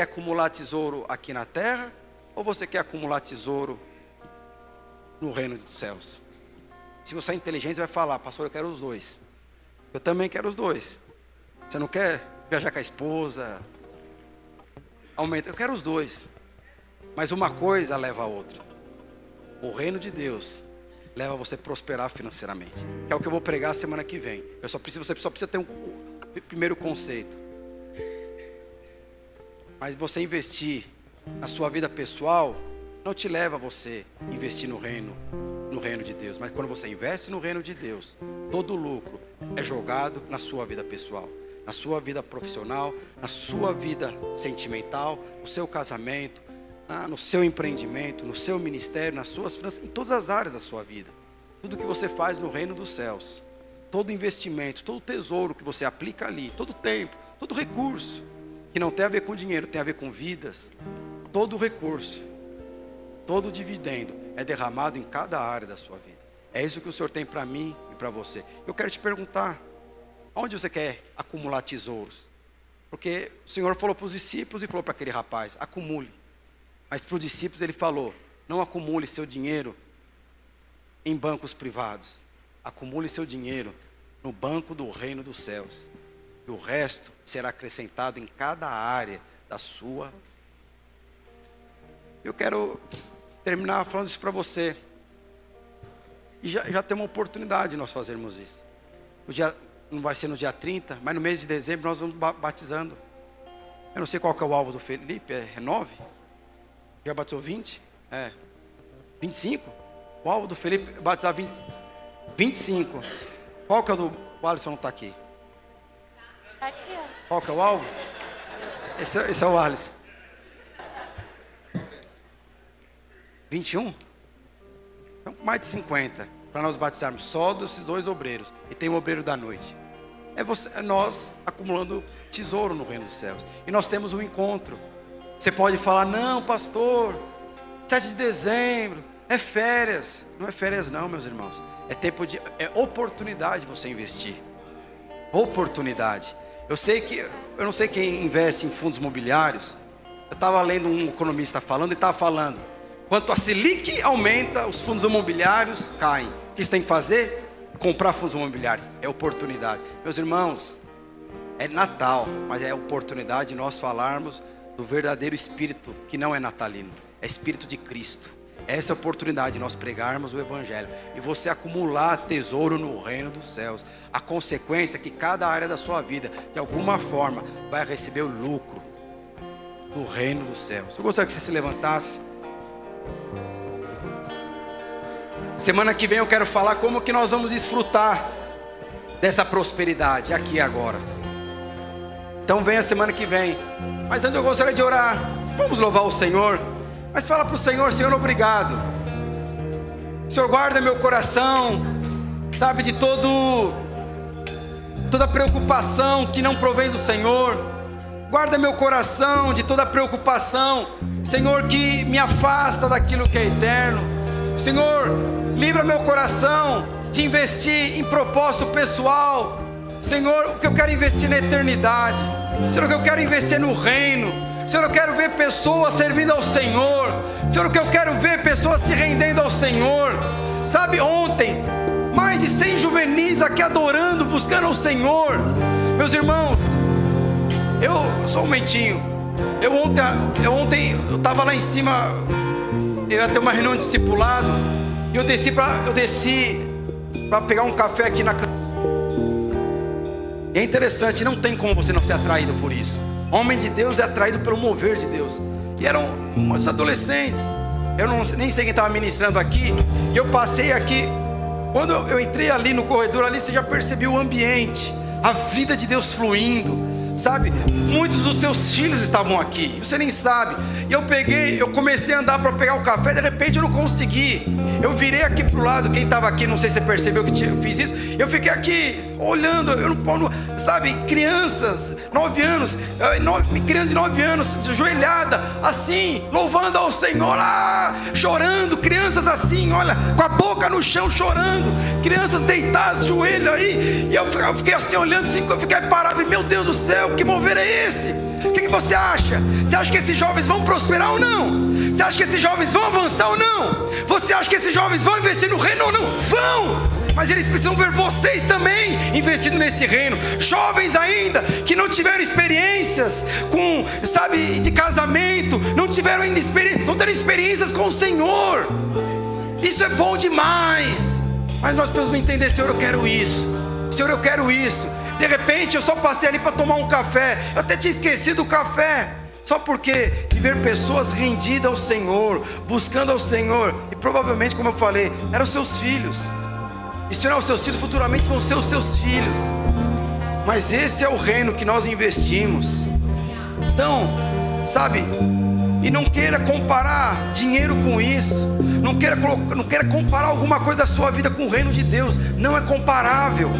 acumular tesouro aqui na terra? Ou você quer acumular tesouro no reino dos céus? Se você é inteligente, você vai falar: pastor, eu quero os dois. Eu também quero os dois. Você não quer viajar com a esposa? Aumenta. Eu quero os dois. Mas uma coisa leva a outra. O reino de Deus leva você a prosperar financeiramente. Que é o que eu vou pregar semana que vem. Você só precisa ter um primeiro conceito. Mas você investir na sua vida pessoal não te leva a você investir no reino de Deus. Mas quando você investe no reino de Deus, todo o lucro é jogado na sua vida pessoal, na sua vida profissional, na sua vida sentimental, no seu casamento, no seu empreendimento, no seu ministério, nas suas finanças, em todas as áreas da sua vida. Tudo que você faz no reino dos céus, todo investimento, todo tesouro que você aplica ali, todo tempo, todo recurso, que não tem a ver com dinheiro, tem a ver com vidas, todo recurso, todo dividendo é derramado em cada área da sua vida. É isso que o Senhor tem para mim e para você. Eu quero te perguntar, onde você quer acumular tesouros? Porque o Senhor falou para os discípulos e falou para aquele rapaz: acumule. Mas para os discípulos ele falou: não acumule seu dinheiro em bancos privados. Acumule seu dinheiro no banco do reino dos céus. E o resto será acrescentado em cada área da sua. Eu quero terminar falando isso para você. E já tem uma oportunidade de nós fazermos isso. Não vai ser no dia 30, mas no mês de dezembro nós vamos batizando. Eu não sei qual que é o alvo do Felipe, é 9? Já batizou 20? 25? O alvo do Felipe é batizar 25. Qual que é o do... O Alisson não está aqui. Tá aqui, ó. Qual que é o alvo? Esse é o Alisson. 21? mais de 50 para nós batizarmos só desses 2 obreiros. E tem o obreiro da noite. É nós acumulando tesouro no reino dos céus. E nós temos um encontro. Você pode falar: não, pastor, 7 de dezembro, é férias. Não é férias não, meus irmãos. É oportunidade de você investir. Oportunidade. Eu não sei quem investe em fundos imobiliários. Eu estava lendo um economista falando e estava falando: quanto a Selic aumenta, os fundos imobiliários caem. O que você tem que fazer? Comprar fundos imobiliários. É oportunidade. Meus irmãos, é Natal, mas é oportunidade de nós falarmos do verdadeiro espírito, que não é natalino, é espírito de Cristo. Essa é a oportunidade de nós pregarmos o Evangelho e você acumular tesouro no reino dos céus. A consequência é que cada área da sua vida, de alguma forma, vai receber o lucro do reino dos céus. Eu gostaria que você se levantasse. Semana que vem eu quero falar como que nós vamos desfrutar dessa prosperidade aqui e agora. Então venha semana que vem. Mas antes eu gostaria de orar. Vamos louvar o Senhor. Mas fala para o Senhor: Senhor, obrigado. Senhor, guarda meu coração, sabe, de toda preocupação que não provém do Senhor. Guarda meu coração de toda preocupação, Senhor, que me afasta daquilo que é eterno. Senhor, livra meu coração de investir em propósito pessoal. Senhor, o que eu quero investir na eternidade. Senhor, o que eu quero investir no reino. Senhor, eu quero ver pessoas servindo ao Senhor. Senhor, o que eu quero ver pessoas se rendendo ao Senhor. Sabe, ontem, mais de 100 juvenis aqui adorando, buscando ao Senhor. Meus irmãos, só um momentinho. Ontem eu estava lá em cima, eu ia ter uma reunião de discipulado, e eu desci para pegar um café aqui na cama. E é interessante, não tem como você não ser atraído por isso. Homem de Deus é atraído pelo mover de Deus. E eram muitos adolescentes. Eu nem sei quem estava ministrando aqui. E eu passei aqui. Quando eu entrei ali no corredor ali, você já percebeu o ambiente, a vida de Deus fluindo. Sabe, muitos dos seus filhos estavam aqui, você nem sabe. E eu comecei a andar para pegar o café. De repente eu não consegui. Eu virei aqui para o lado. Quem estava aqui, não sei se você percebeu que eu fiz isso. Eu fiquei aqui olhando. Eu não, sabe, crianças, 9 anos, criança de 9 anos, ajoelhada, assim, louvando ao Senhor, chorando. Crianças assim, olha, com a boca no chão, chorando. Crianças deitadas, joelho aí. E eu fiquei assim olhando, assim, eu fiquei parado. E meu Deus do céu, que mover é esse? O que você acha? Você acha que esses jovens vão prosperar ou não? Você acha que esses jovens vão avançar ou não? Você acha que esses jovens vão investir no reino ou não? Vão! Mas eles precisam ver vocês também investindo nesse reino. Jovens ainda que não tiveram experiências de casamento, não tiveram ainda não tiveram experiências com o Senhor. Isso é bom demais. Mas nós precisamos entender: Senhor, eu quero isso. Senhor, eu quero isso. De repente eu só passei ali para tomar um café. Eu até tinha esquecido o café. Só porque de ver pessoas rendidas ao Senhor, buscando ao Senhor. E provavelmente, como eu falei, eram seus filhos. E se não eram os seus filhos, futuramente vão ser os seus filhos. Mas esse é o reino que nós investimos. Então, sabe, e não queira comparar dinheiro com isso. Não queira comparar alguma coisa da sua vida com o reino de Deus. Não é comparável.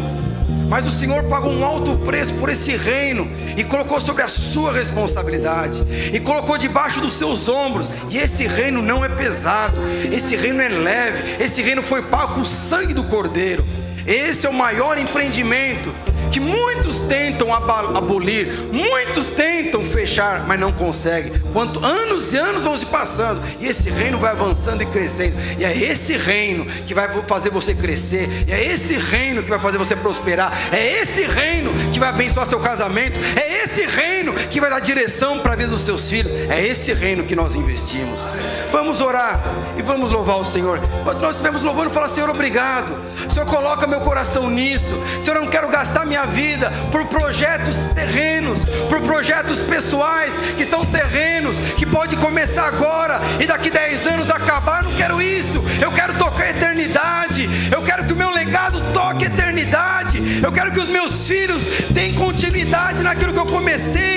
Mas o Senhor pagou um alto preço por esse reino e colocou sobre a sua responsabilidade, e colocou debaixo dos seus ombros. E esse reino não é pesado, esse reino é leve, esse reino foi pago com o sangue do Cordeiro. Esse é o maior empreendimento que muitos tentam abolir, muitos tentam fechar, mas não conseguem. Quanto anos e anos vão se passando, e esse reino vai avançando e crescendo. E é esse reino que vai fazer você crescer, e é esse reino que vai fazer você prosperar, é esse reino que vai abençoar seu casamento, é esse reino que vai dar direção para a vida dos seus filhos. É esse reino que nós investimos. Vamos orar e vamos louvar o Senhor. Quando nós estivermos louvando, fala: Senhor, obrigado. Senhor, coloca meu coração nisso. Senhor, eu não quero gastar minha vida por projetos terrenos, por projetos pessoais que são terrenos, que pode começar agora e daqui 10 anos acabar. Eu não quero isso. Eu quero tocar a eternidade. Eu quero que o meu legado toque a eternidade. Eu quero que os meus filhos tenham continuidade naquilo que eu comecei.